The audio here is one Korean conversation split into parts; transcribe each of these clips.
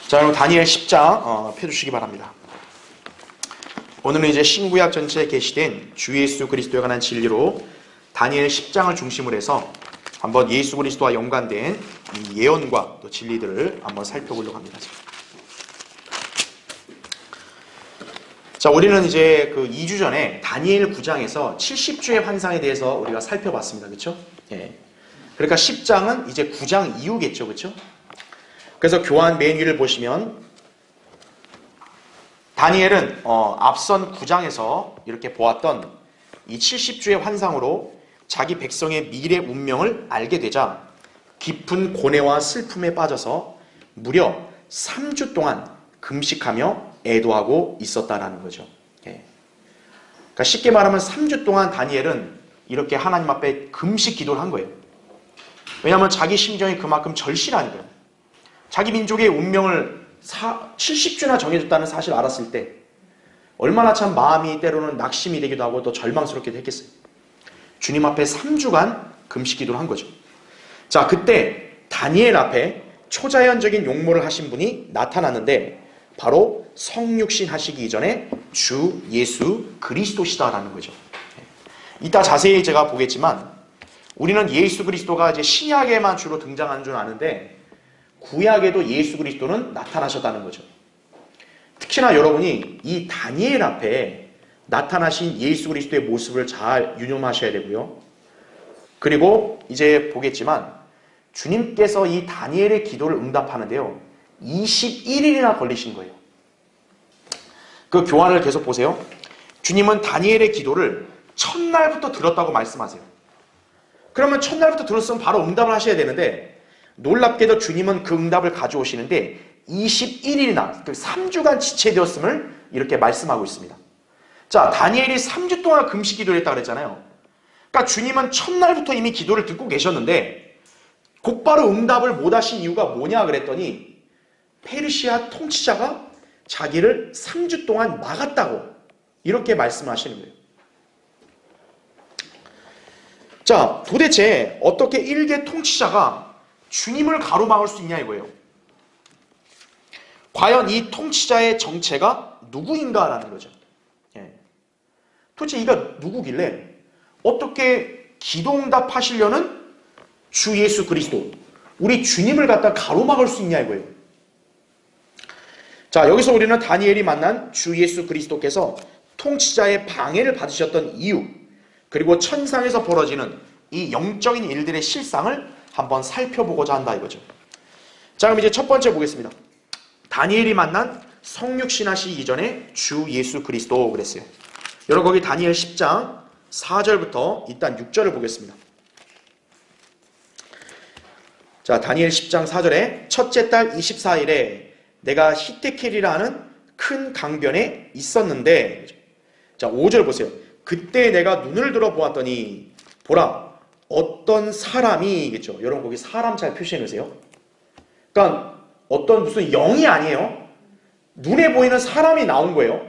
자, 여러분 다니엘 10장 펴주시기 바랍니다. 오늘은 이제 신구약 전체에 게시된 주 예수 그리스도에 관한 진리로 다니엘 10장을 중심으로 해서 한번 예수 그리스도와 연관된 이 예언과 또 진리들을 한번 살펴보려고 합니다. 자, 우리는 이제 그 2주 전에 다니엘 9장에서 70주의 환상에 대해서 우리가 살펴봤습니다. 그렇죠? 예. 그러니까 10장은 이제 9장 이후겠죠. 그렇죠? 그래서 교환 맨 위를 보시면 다니엘은 앞선 9장에서 이렇게 보았던 이 70주의 환상으로 자기 백성의 미래 운명을 알게 되자 깊은 고뇌와 슬픔에 빠져서 무려 3주 동안 금식하며 애도하고 있었다라는 거죠. 그러니까 쉽게 말하면 3주 동안 다니엘은 이렇게 하나님 앞에 금식 기도를 한 거예요. 왜냐하면 자기 심정이 그만큼 절실한 거예요. 자기 민족의 운명을 70주나 정해줬다는 사실을 알았을 때 얼마나 참 마음이 때로는 낙심이 되기도 하고 또 절망스럽기도 했겠어요. 주님 앞에 3주간 금식 기도를 한 거죠. 자, 그때 다니엘 앞에 초자연적인 용모를 하신 분이 나타났는데 바로 성육신 하시기 이전에 주 예수 그리스도시다라는 거죠. 이따 자세히 제가 보겠지만 우리는 예수 그리스도가 이제 신약에만 주로 등장하는 줄 아는데 구약에도 예수 그리스도는 나타나셨다는 거죠. 특히나 여러분이 이 다니엘 앞에 나타나신 예수 그리스도의 모습을 잘 유념하셔야 되고요. 그리고 이제 보겠지만 주님께서 이 다니엘의 기도를 응답하는데요. 21일이나 걸리신 거예요. 그 교환을 계속 보세요. 주님은 다니엘의 기도를 첫날부터 들었다고 말씀하세요. 그러면 첫날부터 들었으면 바로 응답을 하셔야 되는데 놀랍게도 주님은 그 응답을 가져오시는데 21일이나 3주간 지체되었음을 이렇게 말씀하고 있습니다. 자, 다니엘이 3주 동안 금식 기도를 했다고 그랬잖아요. 그러니까 주님은 첫날부터 이미 기도를 듣고 계셨는데 곧바로 응답을 못하신 이유가 뭐냐 그랬더니 페르시아 통치자가 자기를 3주 동안 막았다고 이렇게 말씀하시는 거예요. 자, 도대체 어떻게 일개 통치자가 주님을 가로막을 수 있냐 이거예요. 과연 이 통치자의 정체가 누구인가라는 거죠. 도대체 이가 누구길래 어떻게 기도응답하시려는 주 예수 그리스도, 우리 주님을 갖다 가로막을 수 있냐 이거예요. 자, 여기서 우리는 다니엘이 만난 주 예수 그리스도께서 통치자의 방해를 받으셨던 이유, 그리고 천상에서 벌어지는 이 영적인 일들의 실상을 한번 살펴보고자 한다 이거죠. 자, 그럼 이제 첫 번째 보겠습니다. 다니엘이 만난 성육신하시기 이전에 주 예수 그리스도 그랬어요. 여러분 거기 다니엘 10장 4절부터 일단 6절을 보겠습니다. 자, 다니엘 10장 4절에 첫째 달 24일에 내가 히데켈이라는 큰 강변에 있었는데, 자 5절 보세요. 그때 내가 눈을 들어 보았더니 보라 어떤 사람이겠죠. 여러분 거기 사람 잘 표시해 놓으세요. 그러니까 어떤 무슨 영이 아니에요. 눈에 보이는 사람이 나온 거예요.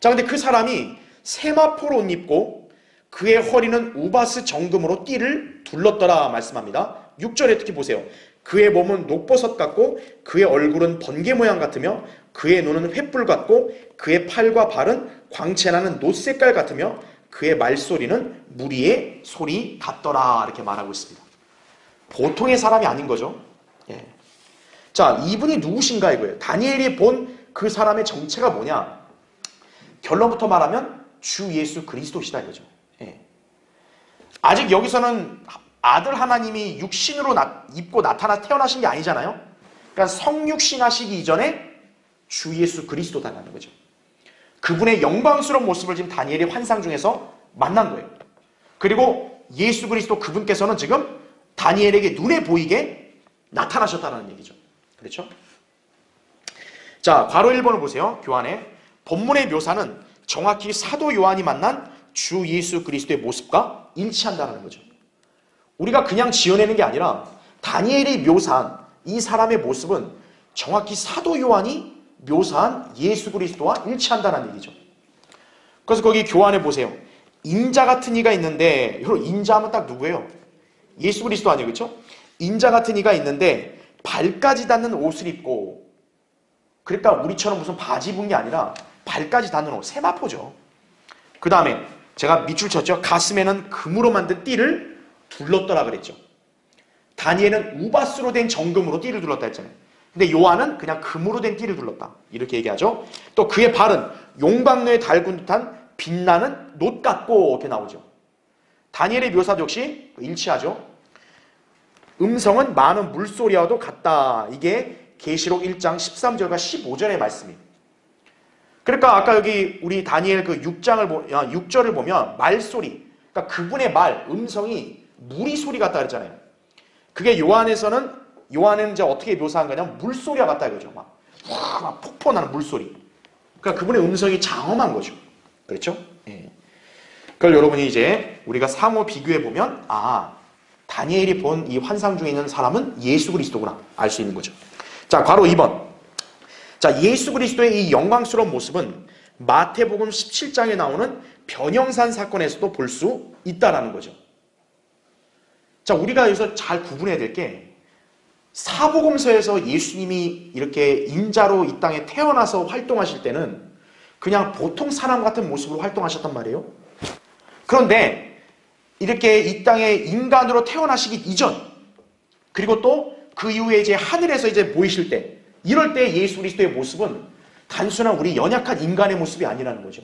자, 근데 그 사람이 세마포로 옷 입고 그의 허리는 우바스 정금으로 띠를 둘렀더라 말씀합니다. 6절에 특히 보세요. 그의 몸은 녹버섯 같고 그의 얼굴은 번개 모양 같으며 그의 눈은 횃불 같고 그의 팔과 발은 광채나는 노색깔 같으며 그의 말소리는 무리의 소리 같더라 이렇게 말하고 있습니다. 보통의 사람이 아닌 거죠. 예. 자, 이분이 누구신가 이거예요. 다니엘이 본 그 사람의 정체가 뭐냐? 결론부터 말하면 주 예수 그리스도시다 이거죠. 예. 아직 여기서는 아들 하나님이 육신으로 입고 태어나신 게 아니잖아요. 그러니까 성육신하시기 이전에 주 예수 그리스도다라는 거죠. 그분의 영광스러운 모습을 지금 다니엘이 환상 중에서 만난 거예요. 그리고 예수 그리스도 그분께서는 지금 다니엘에게 눈에 보이게 나타나셨다는 얘기죠. 그렇죠? 자, 괄호 1번을 보세요. 교환에 본문의 묘사는 정확히 사도 요한이 만난 주 예수 그리스도의 모습과 일치한다는 거죠. 우리가 그냥 지어내는 게 아니라 다니엘이 묘사한 이 사람의 모습은 정확히 사도 요한이 묘사한 예수 그리스도와 일치한다는 얘기죠. 그래서 거기 교환해 보세요. 인자 같은 이가 있는데, 여러분 인자하면 딱 누구예요? 예수 그리스도 아니에요, 그렇죠? 인자 같은 이가 있는데 발까지 닿는 옷을 입고 그러니까 우리처럼 무슨 바지 입은 게 아니라 발까지 닿는 옷, 세마포죠. 그 다음에 제가 밑줄 쳤죠. 가슴에는 금으로 만든 띠를 둘렀더라 그랬죠. 다니엘은 우바스로 된 정금으로 띠를 둘렀다 했잖아요. 근데 요한은 그냥 금으로 된 띠를 둘렀다. 이렇게 얘기하죠. 또 그의 발은 용광로에 달군 듯한 빛나는 놋 같고 이렇게 나오죠. 다니엘의 묘사도 역시 일치하죠. 음성은 많은 물소리와도 같다. 이게 계시록 1장 13절과 15절의 말씀이에요. 그러니까 아까 여기 우리 다니엘 그 6절을 보면 말소리, 그러니까 그분의 말, 음성이 무리 소리 같다 그랬잖아요. 그게 요한은 이제 어떻게 묘사한 거냐면 물소리와 같다 이거죠. 막 폭포나는 물소리. 그러니까 그분의 음성이 장엄한 거죠. 그렇죠? 예. 그걸 여러분이 이제 우리가 상호 비교해 보면 다니엘이 본 이 환상 중에 있는 사람은 예수 그리스도구나 알 수 있는 거죠. 자, 괄호 2번. 자, 예수 그리스도의 이 영광스러운 모습은 마태복음 17장에 나오는 변형산 사건에서도 볼 수 있다라는 거죠. 자, 우리가 여기서 잘 구분해야 될 게 사복음서에서 예수님이 이렇게 인자로 이 땅에 태어나서 활동하실 때는 그냥 보통 사람 같은 모습으로 활동하셨단 말이에요. 그런데 이렇게 이 땅에 인간으로 태어나시기 이전, 그리고 또 그 이후에 이제 하늘에서 이제 보이실 때, 이럴 때 예수 그리스도의 모습은 단순한 우리 연약한 인간의 모습이 아니라는 거죠.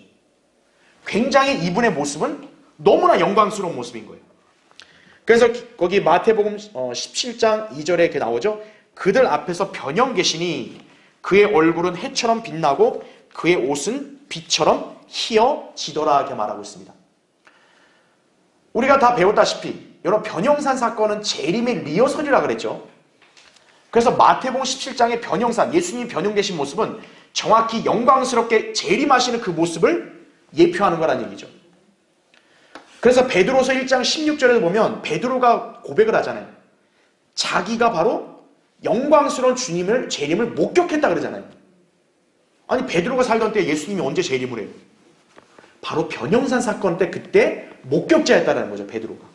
굉장히 이분의 모습은 너무나 영광스러운 모습인 거예요. 그래서 거기 마태복음 17장 2절에 이렇게 나오죠. 그들 앞에서 변형 계시니 그의 얼굴은 해처럼 빛나고 그의 옷은 빛처럼 희어지더라 이렇게 말하고 있습니다. 우리가 다 배웠다시피 여러분 변형산 사건은 재림의 리허설이라 그랬죠. 그래서 마태복음 17장의 변형산, 예수님이 변형되신 모습은 정확히 영광스럽게 재림하시는 그 모습을 예표하는 거란 얘기죠. 그래서 베드로서 1장 16절에도 보면 베드로가 고백을 하잖아요. 자기가 바로 영광스러운 주님을 재림을 목격했다 그러잖아요. 아니 베드로가 살던 때 예수님이 언제 재림을 해요? 바로 변형산 사건 때 그때 목격자였다는 거죠. 베드로가.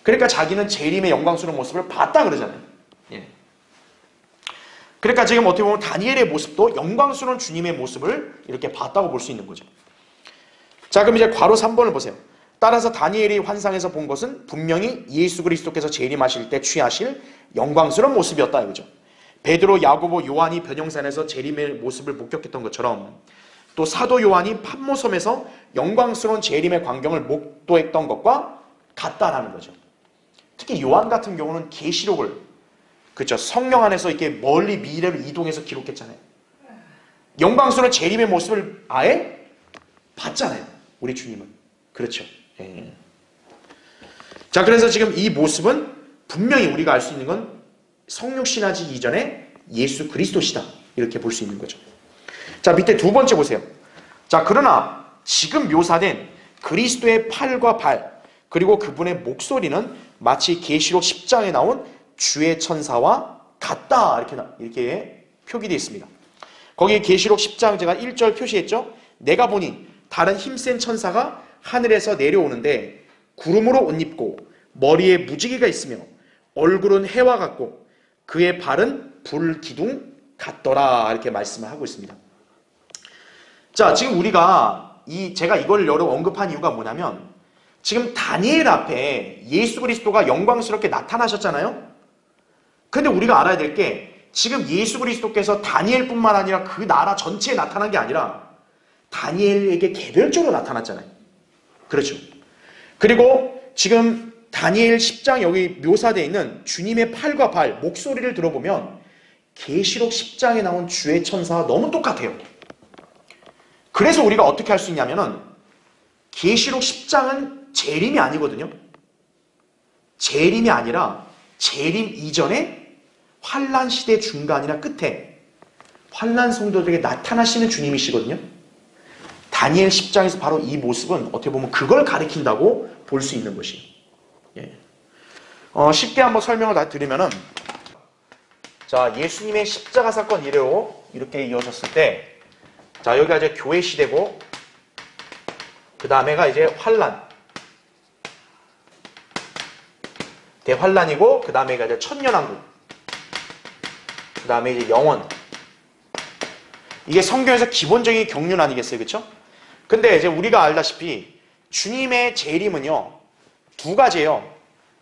그러니까 자기는 재림의 영광스러운 모습을 봤다 그러잖아요. 예. 그러니까 지금 어떻게 보면 다니엘의 모습도 영광스러운 주님의 모습을 이렇게 봤다고 볼 수 있는 거죠. 자, 그럼 이제 괄호 3번을 보세요. 따라서 다니엘이 환상에서 본 것은 분명히 예수 그리스도께서 재림하실 때 취하실 영광스러운 모습이었다 이거죠. 베드로, 야고보, 요한이 변형산에서 재림의 모습을 목격했던 것처럼 또 사도 요한이 patmos섬에서 영광스러운 재림의 광경을 목도했던 것과 같다라는 거죠. 특히 요한 같은 경우는 계시록을 그렇죠. 성령 안에서 이렇게 멀리 미래로 이동해서 기록했잖아요. 영광스러운 재림의 모습을 아예 봤잖아요. 우리 주님은. 그렇죠. 예. 자, 그래서 지금 이 모습은 분명히 우리가 알 수 있는 건 성육신하지 이전에 예수 그리스도시다. 이렇게 볼 수 있는 거죠. 자, 밑에 두 번째 보세요. 자, 그러나 지금 묘사된 그리스도의 팔과 발 그리고 그분의 목소리는 마치 계시록 10장에 나온 주의 천사와 같다. 이렇게 표기되어 있습니다. 거기 계시록 10장 제가 1절 표시했죠. 내가 보니 다른 힘센 천사가 하늘에서 내려오는데 구름으로 옷 입고 머리에 무지개가 있으며 얼굴은 해와 같고 그의 발은 불기둥 같더라. 이렇게 말씀을 하고 있습니다. 자, 지금 우리가 제가 이걸 여러 언급한 이유가 뭐냐면 지금 다니엘 앞에 예수 그리스도가 영광스럽게 나타나셨잖아요. 근데 우리가 알아야 될 게 지금 예수 그리스도께서 다니엘뿐만 아니라 그 나라 전체에 나타난 게 아니라 다니엘에게 개별적으로 나타났잖아요. 그렇죠. 그리고 지금 다니엘 10장 여기 묘사되어 있는 주님의 팔과 발, 목소리를 들어보면 계시록 10장에 나온 주의 천사와 너무 똑같아요. 그래서 우리가 어떻게 할 수 있냐면은 계시록 10장은 재림이 아니거든요. 재림이 아니라 재림 이전에 환난 시대 중간이나 끝에 환난 성도들에게 나타나시는 주님이시거든요. 다니엘 10장에서 바로 이 모습은 어떻게 보면 그걸 가리킨다고 볼 수 있는 것이에요. 예. 쉽게 한번 설명을 다 드리면은 자, 예수님의 십자가 사건 이래로 이렇게 이어졌을 때 자, 여기가 이제 교회 시대고 그 다음에가 이제 환난 대환란이고 그 다음에가 이제 천년왕국 그 다음에 이제 영원 이게 성경에서 기본적인 경륜 아니겠어요? 그렇죠? 근데 이제 우리가 알다시피 주님의 재림은요, 두 가지예요.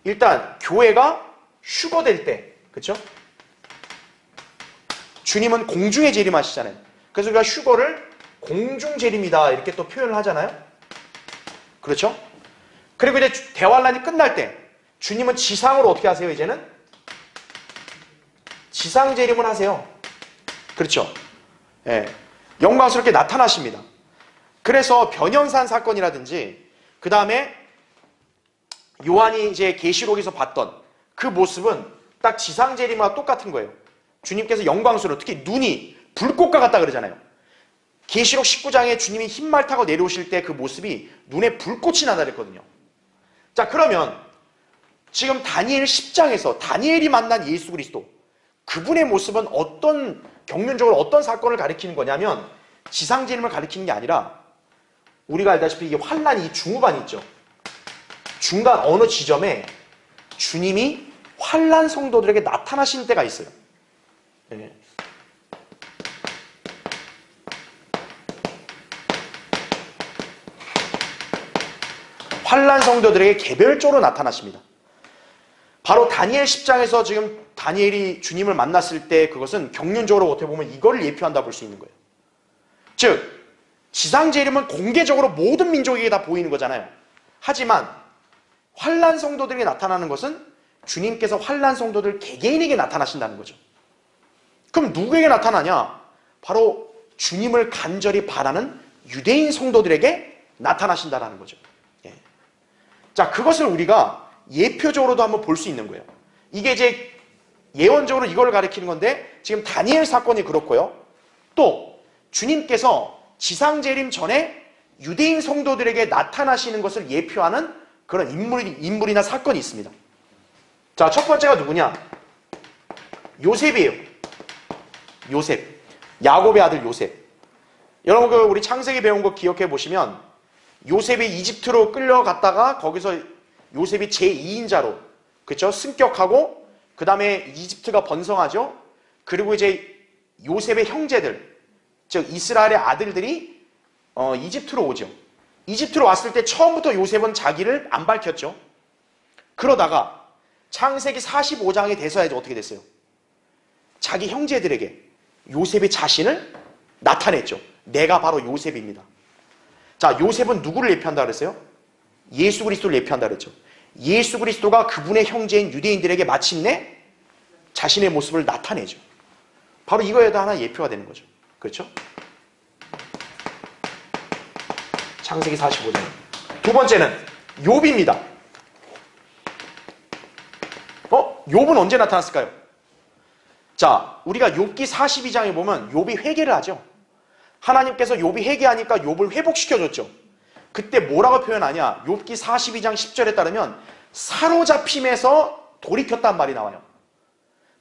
일단 교회가 휴거될 때, 그렇죠? 주님은 공중에 재림하시잖아요. 그래서 우리가 휴거를 공중 재림이다 이렇게 또 표현을 하잖아요. 그렇죠? 그리고 이제 대환란이 끝날 때 주님은 지상으로 어떻게 하세요? 이제는 지상 재림을 하세요. 그렇죠? 예, 영광스럽게 나타나십니다. 그래서 변현산 사건이라든지 그 다음에 요한이 이제 계시록에서 봤던 그 모습은 딱 지상 재림과 똑같은 거예요. 주님께서 영광스러워, 특히 눈이 불꽃과 같다 그러잖아요. 계시록 19장에 주님이 흰말 타고 내려오실 때 그 모습이 눈에 불꽃이 나다 그랬거든요. 자, 그러면 지금 다니엘 10장에서 다니엘이 만난 예수 그리스도, 그분의 모습은 경륜적으로 어떤 사건을 가리키는 거냐면 지상재림을 가리키는 게 아니라 우리가 알다시피 이게 환란이 중후반이 있죠. 중간 어느 지점에 주님이 환란 성도들에게 나타나신 때가 있어요. 네. 환란 성도들에게 개별적으로 나타나십니다. 바로 다니엘 10장에서 지금 다니엘이 주님을 만났을 때 그것은 경륜적으로 어떻게 보면 이거를 예표한다 볼 수 있는 거예요. 즉 지상재림은 공개적으로 모든 민족에게 다 보이는 거잖아요. 하지만 환란 성도들에게 나타나는 것은 주님께서 환란 성도들 개개인에게 나타나신다는 거죠. 그럼 누구에게 나타나냐? 바로 주님을 간절히 바라는 유대인 성도들에게 나타나신다는 거죠. 예. 자, 그것을 우리가 예표적으로도 한번 볼 수 있는 거예요. 이게 이제 예언적으로 이걸 가리키는 건데 지금 다니엘 사건이 그렇고요. 또 주님께서 지상재림 전에 유대인 성도들에게 나타나시는 것을 예표하는 그런 인물이나 사건이 있습니다. 자, 첫 번째가 누구냐? 요셉이에요. 요셉. 야곱의 아들 요셉. 여러분 우리 창세기 배운 거 기억해 보시면 요셉이 이집트로 끌려갔다가 거기서 요셉이 제2인자로 그렇죠? 승격하고 그 다음에 이집트가 번성하죠. 그리고 이제 요셉의 형제들, 즉 이스라엘의 아들들이 이집트로 오죠. 이집트로 왔을 때 처음부터 요셉은 자기를 안 밝혔죠. 그러다가 창세기 45장에 돼서야 어떻게 됐어요? 자기 형제들에게 요셉의 자신을 나타냈죠. 내가 바로 요셉입니다. 자, 요셉은 누구를 예표한다 그랬어요? 예수 그리스도를 예표한다 그랬죠. 예수 그리스도가 그분의 형제인 유대인들에게 마침내 자신의 모습을 나타내죠. 바로 이거에도 하나 예표가 되는 거죠. 그렇죠? 창세기 45장. 두 번째는 욥입니다. 욥은 언제 나타났을까요? 자, 우리가 욥기 42장에 보면 욥이 회개를 하죠. 하나님께서 욥이 회개하니까 욥을 회복시켜줬죠. 그때 뭐라고 표현하냐? 욥기 42장 10절에 따르면 사로잡힘에서 돌이켰다는 말이 나와요.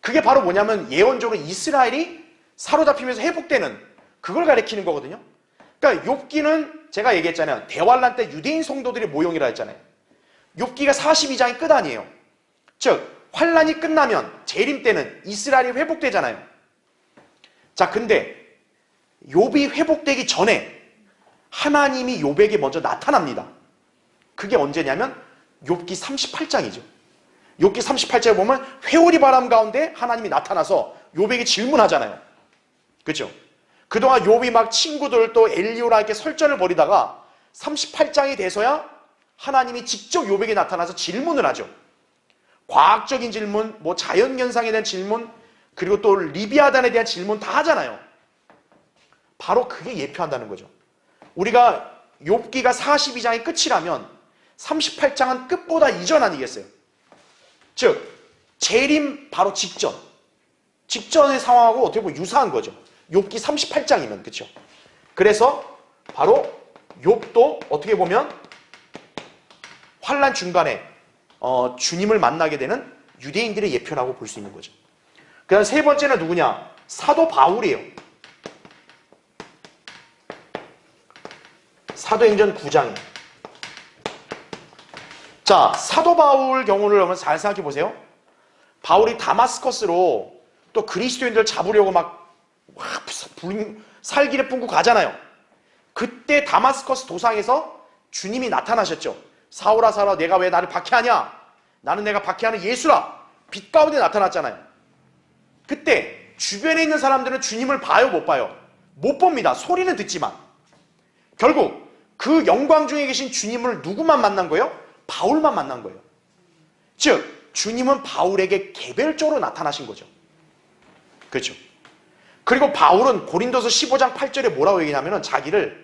그게 바로 뭐냐면 예언적으로 이스라엘이 사로잡히면서 회복되는 그걸 가리키는 거거든요. 그러니까 욥기는 제가 얘기했잖아요. 대환란 때 유대인 성도들의 모형이라 했잖아요. 욥기가 42장이 끝 아니에요. 즉 환란이 끝나면 재림 때는 이스라엘이 회복되잖아요. 자, 근데 욥이 회복되기 전에 하나님이 욥에게 먼저 나타납니다. 그게 언제냐면 욥기 38장이죠. 욥기 38장에 보면 회오리 바람 가운데 하나님이 나타나서 욥에게 질문하잖아요. 그렇죠? 그동안 욥이 막 친구들 또 엘리오라 이렇게 설전을 벌이다가 38장이 돼서야 하나님이 직접 욥에게 나타나서 질문을 하죠. 과학적인 질문, 뭐 자연현상에 대한 질문, 그리고 또 리비아단에 대한 질문 다 하잖아요. 바로 그게 예표한다는 거죠. 우리가 욥기가 42장이 끝이라면 38장은 끝보다 이전 아니겠어요? 즉 재림 바로 직전의 상황하고 어떻게 보면 유사한 거죠. 욥기 38장이면. 그렇죠? 그래서 바로 욥도 어떻게 보면 환란 중간에 주님을 만나게 되는 유대인들의 예표라고 볼 수 있는 거죠. 그 다음 세 번째는 누구냐? 사도 바울이에요. 사도행전 9장에. 자, 사도 바울 경우를 한번 잘 생각해 보세요. 바울이 다마스커스로 또 그리스도인들 잡으려고 막 살기를 뿜고 가잖아요. 그때 다마스커스 도상에서 주님이 나타나셨죠. 사울아 사울아 내가 왜 나를 박해하냐? 나는 내가 박해하는 예수라. 빛 가운데 나타났잖아요. 그때 주변에 있는 사람들은 주님을 봐요, 못 봐요? 못 봅니다. 소리는 듣지만. 결국 그 영광 중에 계신 주님을 누구만 만난 거예요? 바울만 만난 거예요. 즉 주님은 바울에게 개별적으로 나타나신 거죠. 그렇죠. 그리고 바울은 고린도서 15장 8절에 뭐라고 얘기하냐면 자기를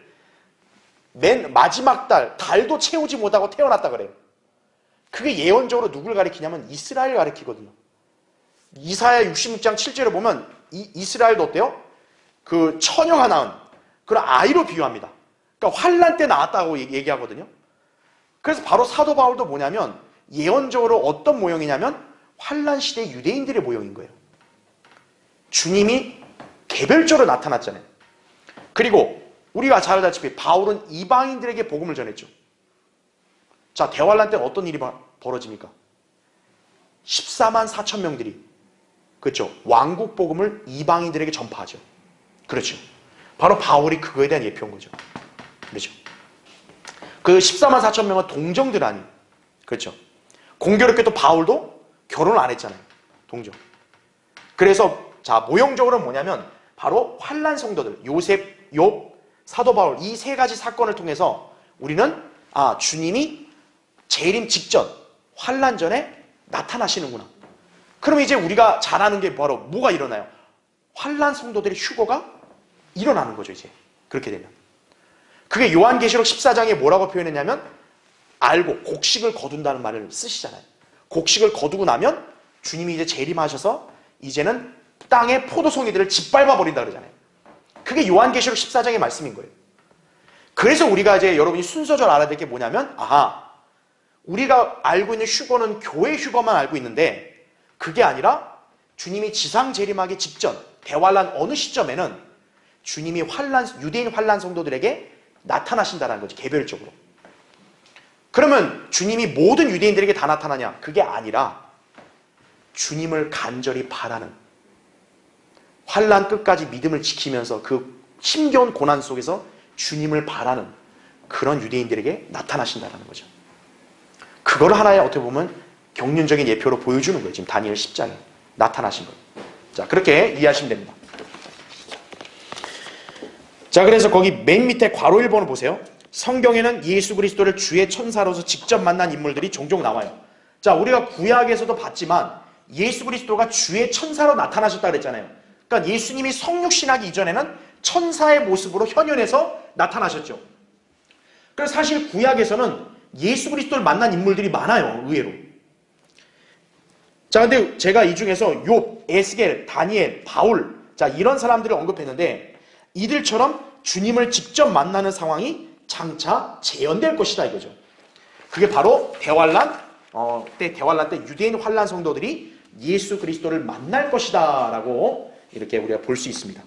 맨 마지막 달도 채우지 못하고 태어났다 그래요. 그게 예언적으로 누굴 가리키냐면 이스라엘 가리키거든요. 이사야 66장 7절에 보면 이스라엘도 어때요? 그 처녀가 낳은 그런 아이로 비유합니다. 그러니까 환란 때 나왔다고 얘기하거든요. 그래서 바로 사도 바울도 뭐냐면 예언적으로 어떤 모형이냐면 환란 시대 유대인들의 모형인 거예요. 주님이 개별적으로 나타났잖아요. 그리고 우리가 잘 알다시피 바울은 이방인들에게 복음을 전했죠. 자, 대환란 때 어떤 일이 벌어집니까? 14만 4천 명들이 그렇죠. 왕국 복음을 이방인들에게 전파하죠. 그렇죠. 바로 바울이 그거에 대한 예표인 거죠. 그렇죠. 그 14만 4천 명은 동정들 아니에요. 그렇죠. 공교롭게도 바울도 결혼을 안 했잖아요. 동정. 그래서 자, 모형적으로는 뭐냐면 바로 환란 성도들, 요셉, 욥, 사도 바울 이 세 가지 사건을 통해서 우리는 주님이 재림 직전, 환란 전에 나타나시는구나. 그럼 이제 우리가 잘 아는 게 바로 뭐가 일어나요? 환란 성도들의 휴거가 일어나는 거죠, 이제. 그렇게 되면. 그게 요한계시록 14장에 뭐라고 표현했냐면 알고 곡식을 거둔다는 말을 쓰시잖아요. 곡식을 거두고 나면 주님이 이제 재림하셔서 이제는 땅의 포도송이들을 짓밟아 버린다 그러잖아요. 그게 요한계시록 14장의 말씀인 거예요. 그래서 우리가 이제 여러분이 순서적으로 알아야 될 게 뭐냐면 우리가 알고 있는 휴거는 교회 휴거만 알고 있는데 그게 아니라 주님이 지상 재림하기 직전 대환란 어느 시점에는 주님이 유대인 환란 성도들에게 나타나신다는 거지, 개별적으로. 그러면 주님이 모든 유대인들에게 다 나타나냐? 그게 아니라 주님을 간절히 바라는, 환란 끝까지 믿음을 지키면서 그 힘겨운 고난 속에서 주님을 바라는 그런 유대인들에게 나타나신다는 거죠. 그걸 하나의 어떻게 보면 경륜적인 예표로 보여주는 거예요. 지금 다니엘 10장에 나타나신 거예요. 자, 그렇게 이해하시면 됩니다. 자, 그래서 거기 맨 밑에 괄호 1번을 보세요. 성경에는 예수 그리스도를 주의 천사로서 직접 만난 인물들이 종종 나와요. 자, 우리가 구약에서도 봤지만 예수 그리스도가 주의 천사로 나타나셨다 그랬잖아요. 그러니까 예수님이 성육신하기 이전에는 천사의 모습으로 현현해서 나타나셨죠. 그래서 사실 구약에서는 예수 그리스도를 만난 인물들이 많아요, 의외로. 자, 근데 제가 이 중에서 욥, 에스겔, 다니엘, 바울, 자, 이런 사람들을 언급했는데 이들처럼 주님을 직접 만나는 상황이 장차 재현될 것이다 이거죠. 그게 바로 대환란 때 유대인 환란 성도들이 예수 그리스도를 만날 것이다 라고 이렇게 우리가 볼 수 있습니다.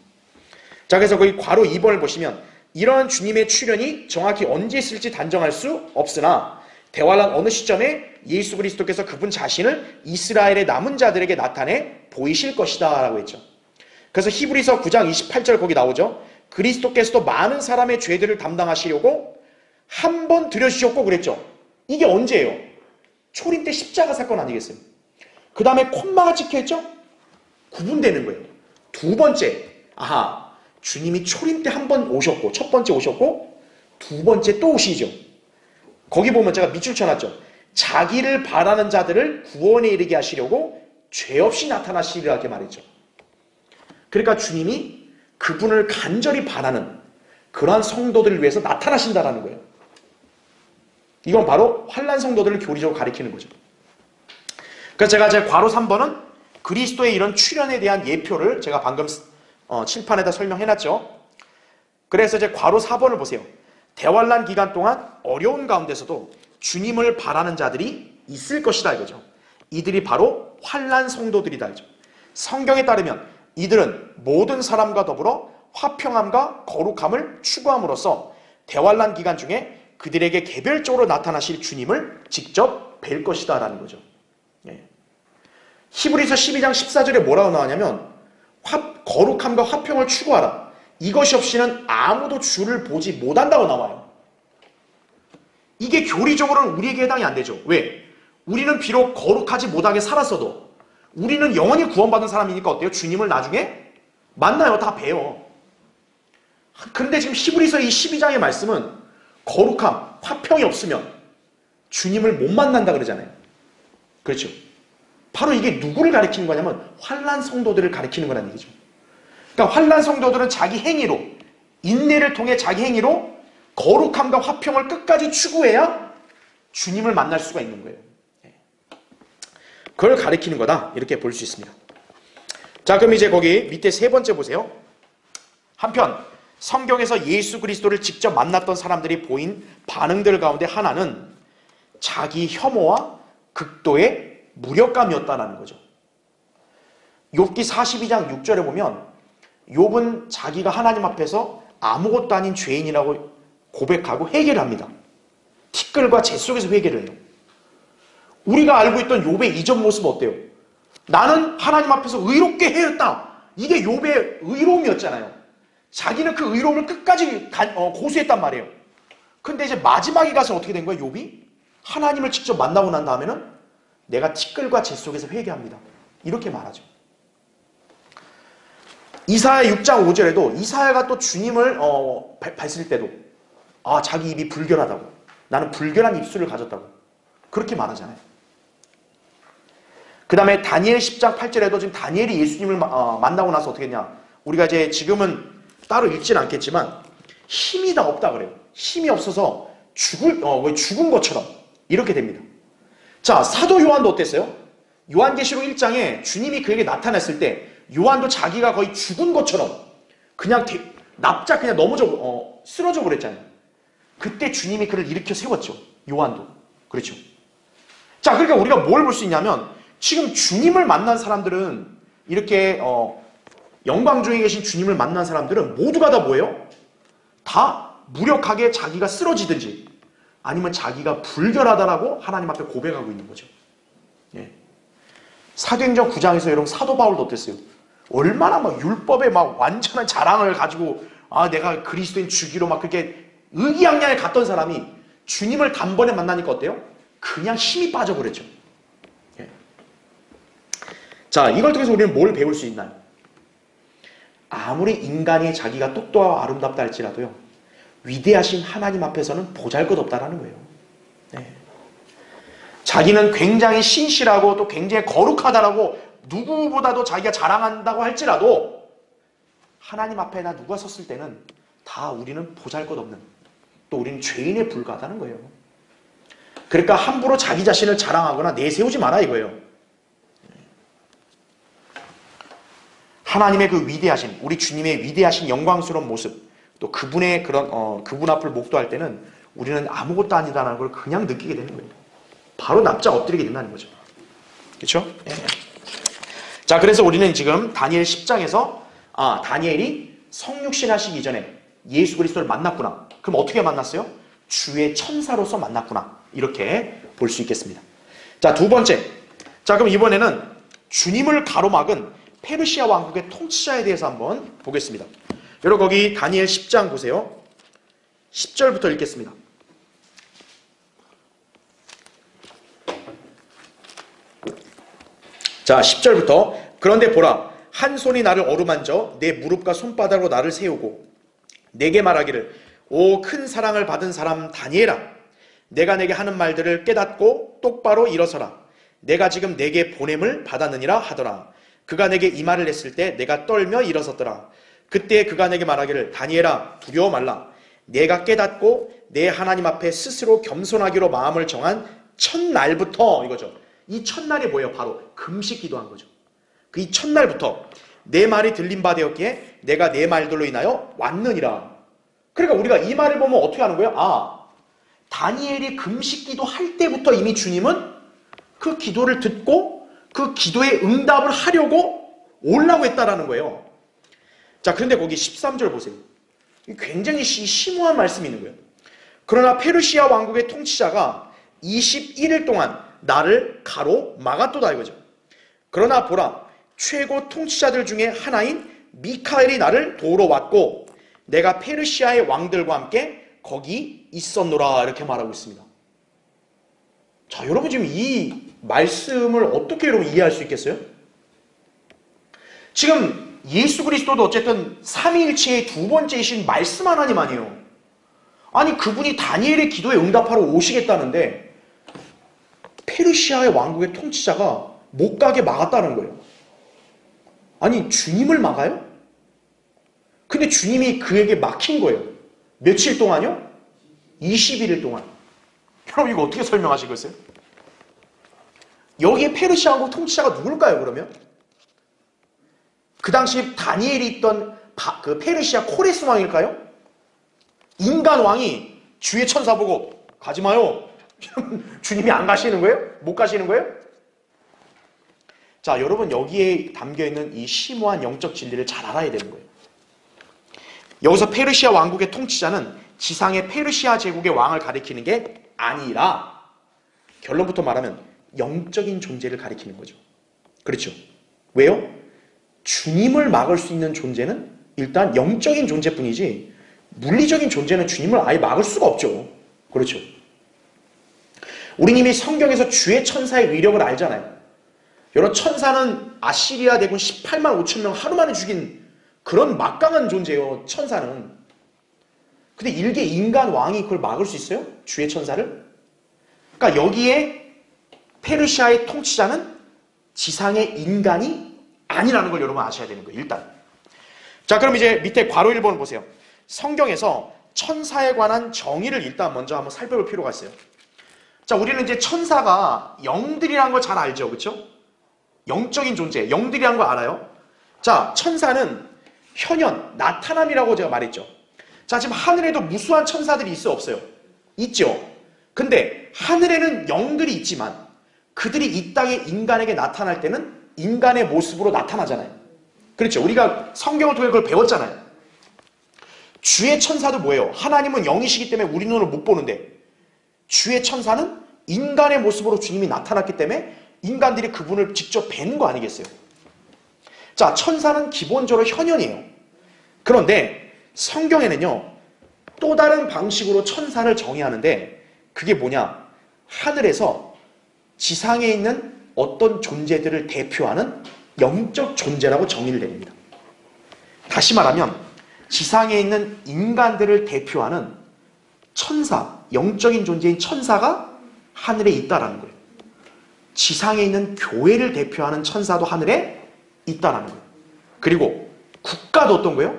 자, 그래서 거기 괄호 2번을 보시면 이런 주님의 출현이 정확히 언제 있을지 단정할 수 없으나 대환란 어느 시점에 예수 그리스도께서 그분 자신을 이스라엘의 남은 자들에게 나타내 보이실 것이다 라고 했죠. 그래서 히브리서 9장 28절 거기 나오죠. 그리스도께서도 많은 사람의 죄들을 담당하시려고 한 번 들여주셨고 그랬죠. 이게 언제예요? 초림 때 십자가 사건 아니겠어요? 그 다음에 콤마가 찍혀있죠? 구분되는 거예요. 두 번째, 주님이 초림 때 한 번 오셨고, 첫 번째 오셨고, 두 번째 또 오시죠. 거기 보면 제가 밑줄 쳐놨죠. 자기를 바라는 자들을 구원에 이르게 하시려고 죄 없이 나타나시리라 이렇게 말했죠. 그러니까 주님이 그분을 간절히 바라는 그러한 성도들을 위해서 나타나신다라는 거예요. 이건 바로 환란 성도들을 교리적으로 가리키는 거죠. 그래서 제가 괄호 3번은 그리스도의 이런 출현에 대한 예표를 제가 방금 칠판에다 설명해놨죠. 그래서 이제 괄호 4번을 보세요. 대환란 기간 동안 어려운 가운데서도 주님을 바라는 자들이 있을 것이다 이거죠. 이들이 바로 환란 성도들이다 이죠. 성경에 따르면 이들은 모든 사람과 더불어 화평함과 거룩함을 추구함으로써 대환란 기간 중에 그들에게 개별적으로 나타나실 주님을 직접 뵐 것이다 라는 거죠. 히브리서 12장 14절에 뭐라고 나오냐면 거룩함과 화평을 추구하라. 이것이 없이는 아무도 주를 보지 못한다고 나와요. 이게 교리적으로는 우리에게 해당이 안 되죠. 왜? 우리는 비록 거룩하지 못하게 살았어도 우리는 영원히 구원받은 사람이니까 어때요? 주님을 나중에 만나요. 다 봬요. 그런데 지금 히브리서 이 12장의 말씀은 거룩함, 화평이 없으면 주님을 못 만난다 그러잖아요. 그렇죠? 바로 이게 누구를 가리키는 거냐면 환난 성도들을 가리키는 거라는 얘기죠. 그러니까 환난 성도들은 자기 행위로, 인내를 통해 자기 행위로 거룩함과 화평을 끝까지 추구해야 주님을 만날 수가 있는 거예요. 그걸 가리키는 거다, 이렇게 볼 수 있습니다. 자, 그럼 이제 거기 밑에 세 번째 보세요. 한편 성경에서 예수 그리스도를 직접 만났던 사람들이 보인 반응들 가운데 하나는 자기 혐오와 극도의 무력감이었다는 거죠. 욥기 42장 6절에 보면 욥은 자기가 하나님 앞에서 아무것도 아닌 죄인이라고 고백하고 회개를 합니다. 티끌과 재 속에서 회개를 해요. 우리가 알고 있던 욥의 이전 모습은 어때요? 나는 하나님 앞에서 의롭게 헤었다. 이게 욥의 의로움이었잖아요. 자기는 그 의로움을 끝까지 고수했단 말이에요. 근데 이제 마지막에 가서 어떻게 된 거예요? 욥이 하나님을 직접 만나고 난 다음에는 내가 티끌과 재 속에서 회개합니다. 이렇게 말하죠. 이사야 6장 5절에도 이사야가 또 주님을 봤을 때도 자기 입이 불결하다고, 나는 불결한 입술을 가졌다고 그렇게 말하잖아요. 그 다음에 다니엘 10장 8절에도 지금 다니엘이 예수님을 만나고 나서 어떻게 했냐, 우리가 이제 지금은 따로 읽지는 않겠지만 힘이 다 없다 그래요. 힘이 없어서 죽은 것처럼 이렇게 됩니다. 자, 사도 요한도 어땠어요? 요한계시록 1장에 주님이 그에게 나타났을 때 요한도 자기가 거의 죽은 것처럼 그냥 납작 그냥 쓰러져 버렸잖아요. 그때 주님이 그를 일으켜 세웠죠. 요한도. 그렇죠. 자, 그러니까 우리가 뭘 볼 수 있냐면 지금 주님을 만난 사람들은 이렇게 영광 중에 계신 주님을 만난 사람들은 모두가 다 뭐예요? 다 무력하게 자기가 쓰러지든지 아니면 자기가 불결하다라고 하나님 앞에 고백하고 있는 거죠. 예. 사도행전 9장에서 여러분 사도 바울도 어땠어요? 얼마나 막 율법에 막 완전한 자랑을 가지고 내가 그리스도인 주기로 막 그렇게 의기양양에 갔던 사람이 주님을 단번에 만나니까 어때요? 그냥 힘이 빠져버렸죠. 예. 자, 이걸 통해서 우리는 뭘 배울 수 있나요? 아무리 인간이 자기가 똑똑하고 아름답다 할지라도요, 위대하신 하나님 앞에서는 보잘것없다라는 거예요. 네. 자기는 굉장히 신실하고 또 굉장히 거룩하다라고 누구보다도 자기가 자랑한다고 할지라도 하나님 앞에나 누가 섰을 때는 다 우리는 보잘것없는, 또 우리는 죄인에 불과하다는 거예요. 그러니까 함부로 자기 자신을 자랑하거나 내세우지 마라 이거예요. 하나님의 그 위대하신, 우리 주님의 위대하신 영광스러운 모습, 또 그분의 그분 앞을 목도할 때는 우리는 아무것도 아니다라는 걸 그냥 느끼게 되는 거예요. 바로 납작 엎드리게 된다는 거죠. 그렇죠? 네. 자, 그래서 우리는 지금 다니엘 10장에서 다니엘이 성육신 하시기 이전에 예수 그리스도를 만났구나. 그럼 어떻게 만났어요? 주의 천사로서 만났구나. 이렇게 볼 수 있겠습니다. 자, 두 번째. 자, 그럼 이번에는 주님을 가로막은 페르시아 왕국의 통치자에 대해서 한번 보겠습니다. 여러분 거기 다니엘 10장 보세요. 10절부터 읽겠습니다. 자, 10절부터 그런데 보라, 한 손이 나를 어루만져 내 무릎과 손바닥으로 나를 세우고 내게 말하기를, 오 큰 사랑을 받은 사람 다니엘아, 내가 내게 하는 말들을 깨닫고 똑바로 일어서라. 내가 지금 내게 보냄을 받았느니라 하더라. 그가 내게 이 말을 했을 때 내가 떨며 일어섰더라. 그때 그가 내게 말하기를, 다니엘아 두려워 말라. 내가 깨닫고 내 하나님 앞에 스스로 겸손하기로 마음을 정한 첫날부터, 이거죠. 이 첫날이 뭐예요? 바로 금식 기도한 거죠. 그 이 첫날부터 내 말이 들린 바 되었기에 내가 내 말들로 인하여 왔느니라. 그러니까 우리가 이 말을 보면 어떻게 하는 거예요? 다니엘이 금식 기도할 때부터 이미 주님은 그 기도를 듣고 그 기도에 응답을 하려고 오려고 했다라는 거예요. 자, 그런데 거기 13절 보세요. 굉장히 심오한 말씀이 있는 거예요. 그러나 페르시아 왕국의 통치자가 21일 동안 나를 가로막았도다 이거죠. 그러나 보라, 최고 통치자들 중에 하나인 미카엘이 나를 도우러 왔고 내가 페르시아의 왕들과 함께 거기 있었노라 이렇게 말하고 있습니다. 자, 여러분 지금 이 말씀을 어떻게 여러분 이해할 수 있겠어요? 지금 예수 그리스도도 어쨌든 삼위일체의 두 번째이신 말씀 하나님 아니에요. 아니 그분이 다니엘의 기도에 응답하러 오시겠다는데 페르시아의 왕국의 통치자가 못 가게 막았다는 거예요. 아니 주님을 막아요? 근데 주님이 그에게 막힌 거예요. 며칠 동안요? 21일 동안. 여러분 이거 어떻게 설명하시겠어요? 여기에 페르시아 왕국 통치자가 누굴까요 그러면? 그 당시 다니엘이 있던 그 페르시아 코레스 왕일까요? 인간 왕이 주의 천사 보고 가지 마요. 주님이 안 가시는 거예요? 못 가시는 거예요? 자, 여러분 여기에 담겨있는 이 심오한 영적 진리를 잘 알아야 되는 거예요. 여기서 페르시아 왕국의 통치자는 지상의 페르시아 제국의 왕을 가리키는 게 아니라 결론부터 말하면 영적인 존재를 가리키는 거죠. 그렇죠? 왜요? 주님을 막을 수 있는 존재는 일단 영적인 존재뿐이지 물리적인 존재는 주님을 아예 막을 수가 없죠. 그렇죠? 우리 이미 성경에서 주의 천사의 위력을 알잖아요. 여러분 천사는 아시리아 대군 18만 5천 명 하루 만에 죽인 그런 막강한 존재예요. 천사는. 근데 일개 인간 왕이 그걸 막을 수 있어요? 주의 천사를? 그러니까 여기에 페르시아의 통치자는 지상의 인간이 아니라는 걸 여러분 아셔야 되는 거예요. 일단. 자, 그럼 이제 밑에 괄호 1번을 보세요. 성경에서 천사에 관한 정의를 일단 먼저 한번 살펴볼 필요가 있어요. 자, 우리는 이제 천사가 영들이라는 걸 잘 알죠. 그렇죠? 영적인 존재, 영들이라는 걸 알아요. 자, 천사는 현현, 나타남이라고 제가 말했죠. 자, 지금 하늘에도 무수한 천사들이 있어요, 없어요? 있죠. 근데 하늘에는 영들이 있지만 그들이 이 땅에 인간에게 나타날 때는 인간의 모습으로 나타나잖아요. 그렇죠? 우리가 성경을 통해 그걸 배웠잖아요. 주의 천사도 뭐예요? 하나님은 영이시기 때문에 우리 눈을 못 보는데 주의 천사는 인간의 모습으로 주님이 나타났기 때문에 인간들이 그분을 직접 뵈는 거 아니겠어요? 자, 천사는 기본적으로 현현이에요. 그런데 성경에는요, 또 다른 방식으로 천사를 정의하는데 그게 뭐냐? 하늘에서 지상에 있는 어떤 존재들을 대표하는 영적 존재라고 정의를 내립니다. 다시 말하면 지상에 있는 인간들을 대표하는 천사, 영적인 존재인 천사가 하늘에 있다라는 거예요. 지상에 있는 교회를 대표하는 천사도 하늘에 있다라는 거예요. 그리고 국가도 어떤 거예요?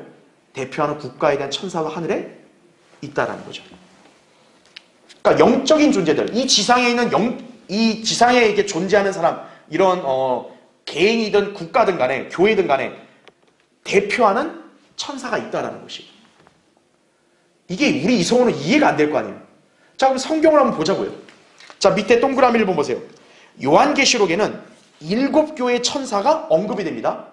대표하는 국가에 대한 천사도 하늘에 있다라는 거죠. 그러니까 영적인 존재들, 이 지상에 있는 이 지상에 이게 존재하는 사람, 이런 개인이든 국가든 간에 교회든 간에 대표하는 천사가 있다라는 것이. 이게 우리 이성으로는 이해가 안 될 거 아니에요. 자, 그럼 성경을 한번 보자고요. 자, 밑에 동그라미를 보세요. 요한계시록에는 7교회의 천사가 언급이 됩니다.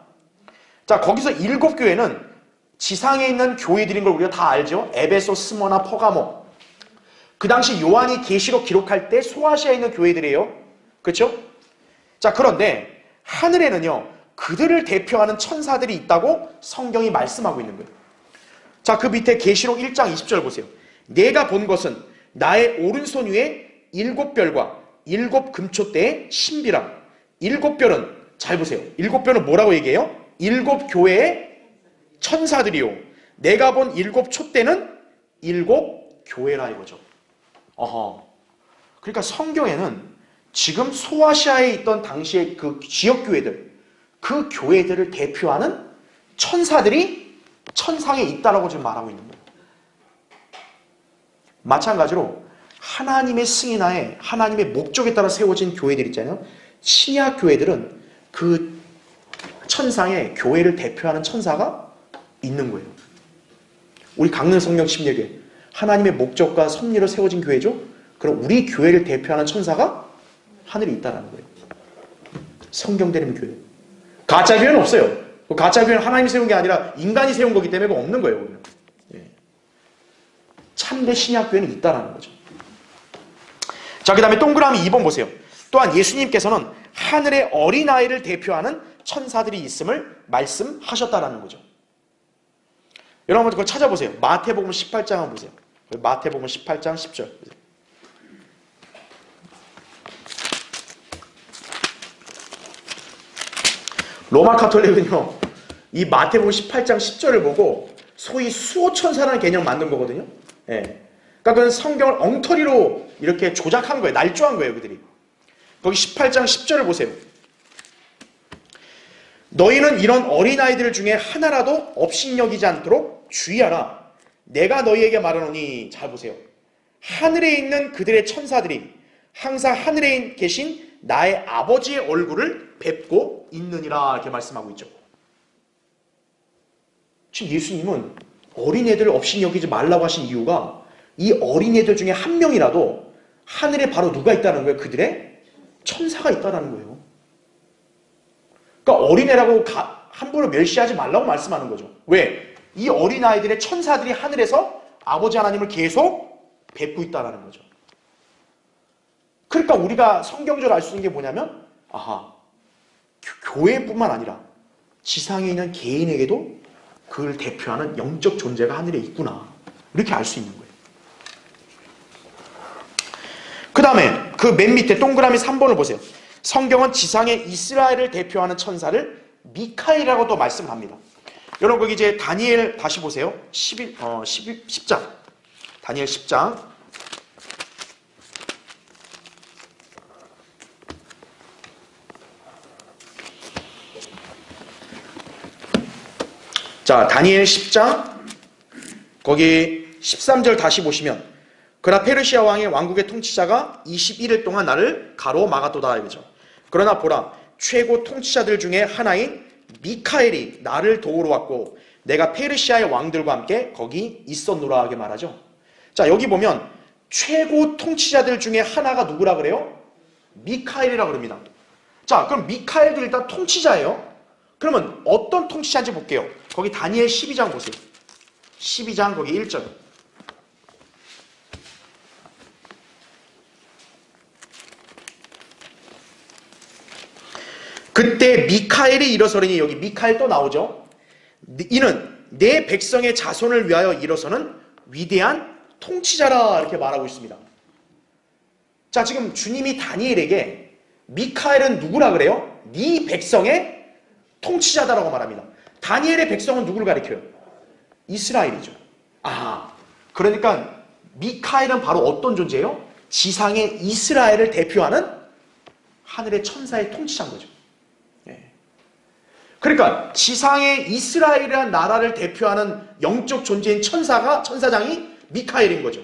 자, 거기서 7교회는 지상에 있는 교회들인 걸 우리가 다 알죠. 에베소, 스모나, 퍼가모. 그 당시 요한이 계시록 기록할 때 소아시아에 있는 교회들이에요. 그렇죠? 자, 그런데 하늘에는요, 그들을 대표하는 천사들이 있다고 성경이 말씀하고 있는 거예요. 자, 그 밑에 계시록 1장 20절 보세요. 내가 본 것은 나의 오른손 위에 7별과 7 금초대의 신비라. 7별은 잘 보세요. 7별은 뭐라고 얘기해요? 7 교회의 천사들이요. 내가 본 7 촛대는 7 교회라 이거죠. 어허. 그러니까 성경에는 지금 소아시아에 있던 당시의 그 지역 교회들, 그 교회들을 대표하는 천사들이 천상에 있다라고 지금 말하고 있는 거예요. 마찬가지로 하나님의 승인하에 하나님의 목적에 따라 세워진 교회들 있잖아요. 신약 교회들은 그 천상에 교회를 대표하는 천사가 있는 거예요. 우리 강릉성령 침례교회 하나님의 목적과 섭리로 세워진 교회죠. 그럼 우리 교회를 대표하는 천사가 하늘에 있다는 거예요. 성경대림 교회. 가짜 교회는 없어요. 가짜 교회는 하나님이 세운 게 아니라 인간이 세운 거기 때문에 그거 없는 거예요. 예. 참된 신약 교회는 있다는 거죠. 자, 그 다음에 동그라미 2번 보세요. 또한 예수님께서는 하늘의 어린아이를 대표하는 천사들이 있음을 말씀하셨다라는 거죠. 여러분 그거 찾아보세요. 마태복음 18장 한번 보세요. 마태복음 18장 10절. 로마 가톨릭은요, 이 마태복음 18장 10절을 보고 소위 수호천사라는 개념 만든 거거든요. 예. 그러니까 그건 성경을 엉터리로 이렇게 조작한 거예요. 날조한 거예요, 그들이. 거기 18장 10절을 보세요. 너희는 이런 어린아이들 중에 하나라도 업신여기지 않도록 주의하라. 내가 너희에게 말하노니, 잘 보세요. 하늘에 있는 그들의 천사들이 항상 하늘에 계신 나의 아버지의 얼굴을 뵙고 있느니라, 이렇게 말씀하고 있죠. 지금 예수님은 어린애들 업신여기지 말라고 하신 이유가 이 어린애들 중에 한 명이라도 하늘에 바로 누가 있다는 거예요? 그들의 천사가 있다는 거예요. 그러니까 어린애라고 함부로 멸시하지 말라고 말씀하는 거죠. 왜? 이 어린아이들의 천사들이 하늘에서 아버지 하나님을 계속 뵙고 있다는 거죠. 그러니까 우리가 성경적으로 알 수 있는 게 뭐냐면, 아하, 교회뿐만 아니라 지상에 있는 개인에게도 그걸 대표하는 영적 존재가 하늘에 있구나, 이렇게 알 수 있는 거예요. 그 다음에 그 맨 밑에 동그라미 3번을 보세요. 성경은 지상의 이스라엘을 대표하는 천사를 미카엘이라고 또 말씀을 합니다. 여러분 거기 이제 다니엘 다시 보세요. 10장. 다니엘 10장. 자, 다니엘 10장 거기 13절 다시 보시면, 그러나 페르시아 왕의 왕국의 통치자가 21일 동안 나를 가로 막았도다, 이거죠. 그러나 보라, 최고 통치자들 중에 하나인 미카엘이 나를 도우러 왔고 내가 페르시아의 왕들과 함께 거기 있었노라, 하게 말하죠. 자, 여기 보면 최고 통치자들 중에 하나가 누구라 그래요? 미카엘이라 그럽니다. 자, 그럼 미카엘도 일단 통치자예요. 그러면 어떤 통치자인지 볼게요. 거기 다니엘 12장 보세요. 12장 거기 1절. 그때 미카엘이 일어서리니, 여기 미카엘 또 나오죠. 이는 내 백성의 자손을 위하여 일어서는 위대한 통치자라, 이렇게 말하고 있습니다. 자, 지금 주님이 다니엘에게 미카엘은 누구라 그래요? 네 백성의 통치자다라고 말합니다. 다니엘의 백성은 누구를 가리켜요? 이스라엘이죠. 아, 그러니까 미카엘은 바로 어떤 존재예요? 지상의 이스라엘을 대표하는 하늘의 천사의 통치자인 거죠. 그러니까 지상의 이스라엘이라는 나라를 대표하는 영적 존재인 천사장이 미카엘인 거죠.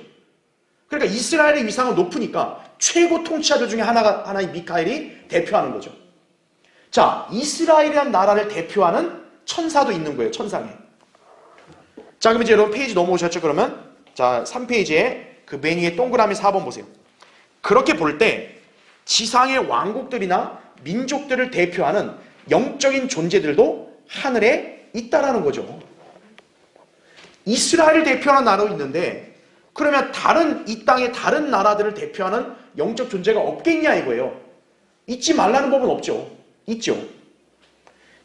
그러니까 이스라엘의 위상은 높으니까 최고 통치자들 중에 하나인 미카엘이 대표하는 거죠. 자, 이스라엘이라는 나라를 대표하는 천사도 있는 거예요, 천상에. 자, 그럼 이제 여러분 페이지 넘어오셨죠? 그러면 자, 3페이지에 그 맨 위에 동그라미 4번 보세요. 그렇게 볼 때 지상의 왕국들이나 민족들을 대표하는 영적인 존재들도 하늘에 있다라는 거죠. 이스라엘을 대표하는 나라도 있는데, 그러면 이 땅의 다른 나라들을 대표하는 영적 존재가 없겠냐 이거예요. 있지 말라는 법은 없죠. 있죠.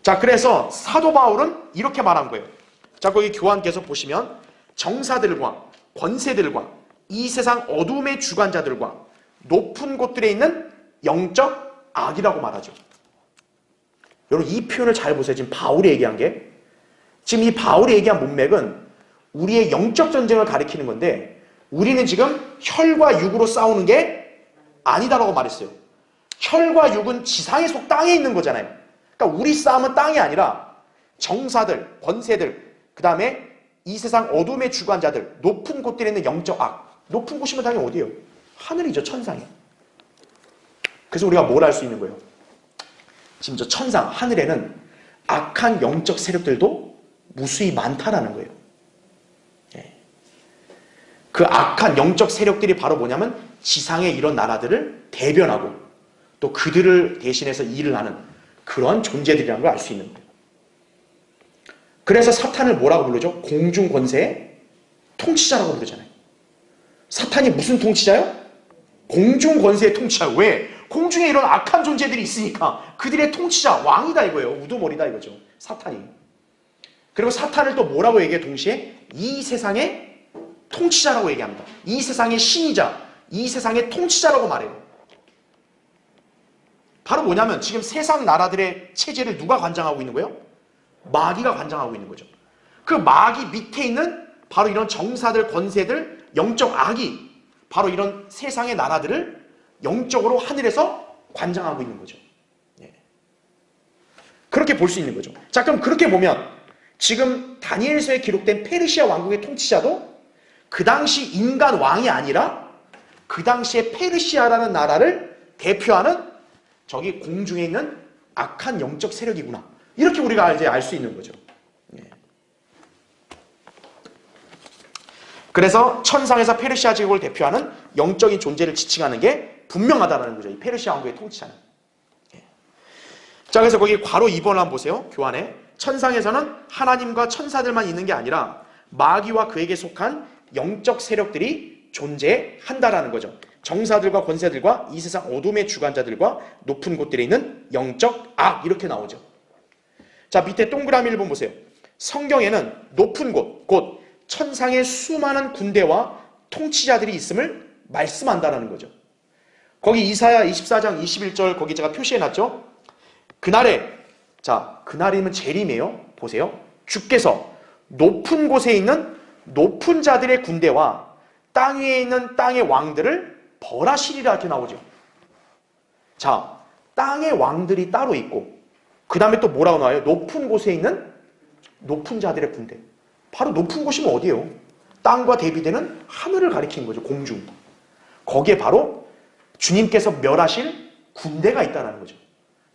자, 그래서 사도 바울은 이렇게 말한 거예요. 자, 거기 교환께서 보시면 정사들과 권세들과 이 세상 어둠의 주관자들과 높은 곳들에 있는 영적 악이라고 말하죠. 여러분 이 표현을 잘 보세요. 지금 바울이 얘기한 게, 지금 이 바울이 얘기한 문맥은 우리의 영적 전쟁을 가리키는 건데, 우리는 지금 혈과 육으로 싸우는 게 아니다라고 말했어요. 혈과 육은 지상의 속 땅에 있는 거잖아요. 그러니까 우리 싸움은 땅이 아니라 정사들, 권세들, 그 다음에 이 세상 어둠의 주관자들, 높은 곳들에 있는 영적 악. 높은 곳이면 당연히 어디예요? 하늘이죠, 천상에. 그래서 우리가 뭘 할 수 있는 거예요? 지금 저 천상, 하늘에는 악한 영적 세력들도 무수히 많다라는 거예요. 그 악한 영적 세력들이 바로 뭐냐면 지상의 이런 나라들을 대변하고 또 그들을 대신해서 일을 하는 그런 존재들이라는 걸 알 수 있는 거예요. 그래서 사탄을 뭐라고 부르죠? 공중권세의 통치자라고 부르잖아요. 사탄이 무슨 통치자요? 공중권세의 통치자. 왜? 공중에 이런 악한 존재들이 있으니까 그들의 통치자, 왕이다 이거예요. 우두머리다 이거죠, 사탄이. 그리고 사탄을 또 뭐라고 얘기해? 동시에 이 세상의 통치자라고 얘기합니다. 이 세상의 신이자 이 세상의 통치자라고 말해요. 바로 뭐냐면 지금 세상 나라들의 체제를 누가 관장하고 있는 거예요? 마귀가 관장하고 있는 거죠. 그 마귀 밑에 있는 바로 이런 정사들, 권세들, 영적 악이 바로 이런 세상의 나라들을 영적으로 하늘에서 관장하고 있는 거죠. 예. 그렇게 볼 수 있는 거죠. 자, 그럼 그렇게 보면 지금 다니엘서에 기록된 페르시아 왕국의 통치자도 그 당시 인간 왕이 아니라 그 당시에 페르시아라는 나라를 대표하는 저기 공중에 있는 악한 영적 세력이구나. 이렇게 우리가 이제 알 수 있는 거죠. 예. 그래서 천상에서 페르시아 제국을 대표하는 영적인 존재를 지칭하는 게 분명하다는 거죠. 이 페르시아 왕국의 통치자는. 예. 자, 그래서 거기 괄호 2번을 한번 보세요. 교환에. 천상에서는 하나님과 천사들만 있는 게 아니라 마귀와 그에게 속한 영적 세력들이 존재한다라는 거죠. 정사들과 권세들과 이 세상 어둠의 주관자들과 높은 곳들에 있는 영적 악, 이렇게 나오죠. 자, 밑에 동그라미를 한번 보세요. 성경에는 높은 곳, 곧 천상의 수많은 군대와 통치자들이 있음을 말씀한다는 거죠. 거기 이사야 24장 21절 거기 제가 표시해놨죠. 그날에, 자, 그날이면 재림이에요. 보세요. 주께서 높은 곳에 있는 높은 자들의 군대와 땅 위에 있는 땅의 왕들을 벌하시리라, 이렇게 나오죠. 자, 땅의 왕들이 따로 있고 그 다음에 또 뭐라고 나와요? 높은 곳에 있는 높은 자들의 군대. 바로 높은 곳이면 어디예요? 땅과 대비되는 하늘을 가리키는 거죠. 공중. 거기에 바로 주님께서 멸하실 군대가 있다는 거죠.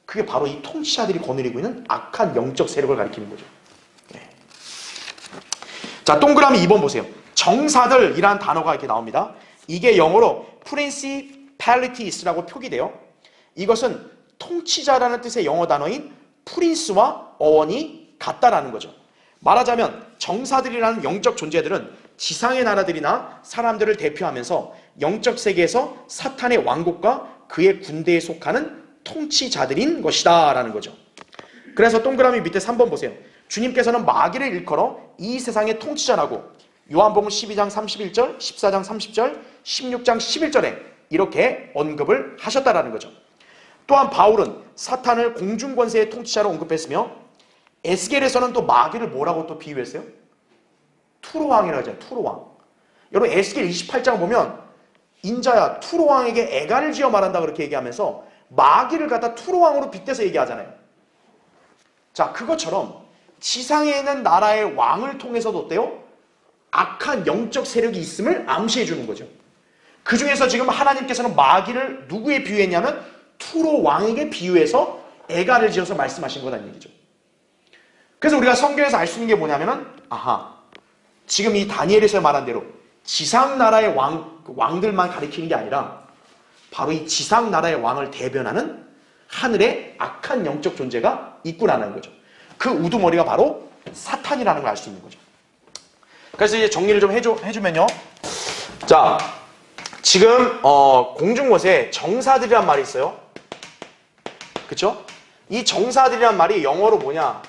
그게 바로 이 통치자들이 거느리고 있는 악한 영적 세력을 가리키는 거죠. 네. 자, 동그라미 2번 보세요. 정사들이라는 단어가 이렇게 나옵니다. 이게 영어로 principalities라고 표기돼요. 이것은 통치자라는 뜻의 영어 단어인 프린스와 어원이 같다라는 거죠. 말하자면 정사들이라는 영적 존재들은 지상의 나라들이나 사람들을 대표하면서 영적 세계에서 사탄의 왕국과 그의 군대에 속하는 통치자들인 것이다 라는 거죠. 그래서 동그라미 밑에 3번 보세요. 주님께서는 마귀를 일컬어 이 세상의 통치자라고 요한복음 12장 31절, 14장 30절, 16장 11절에 이렇게 언급을 하셨다라는 거죠. 또한 바울은 사탄을 공중권세의 통치자로 언급했으며 에스겔에서는 또 마귀를 뭐라고 또 비유했어요? 투로왕이라고 하잖아요. 투로왕. 여러분 에스겔 28장 보면 인자야 투로왕에게 애간을 지어 말한다 그렇게 얘기하면서 마귀를 갖다 투로왕으로 빗대서 얘기하잖아요. 자, 그것처럼 지상에 있는 나라의 왕을 통해서도 어때요? 악한 영적 세력이 있음을 암시해 주는 거죠. 그 중에서 지금 하나님께서는 마귀를 누구에 비유했냐면 투로 왕에게 비유해서 애가를 지어서 말씀하신 거라는 얘기죠. 그래서 우리가 성경에서 알 수 있는 게 뭐냐면은 지금 이 다니엘에서 말한 대로 지상 나라의 왕들만 가리키는 게 아니라 바로 이 지상 나라의 왕을 대변하는 하늘의 악한 영적 존재가 있구나라는 거죠. 그 우두머리가 바로 사탄이라는 걸 알 수 있는 거죠. 그래서 이제 정리를 좀 해주면요. 자, 지금 공중곳에 정사들이란 말이 있어요. 그쵸? 이 정사들이란 말이 영어로 뭐냐?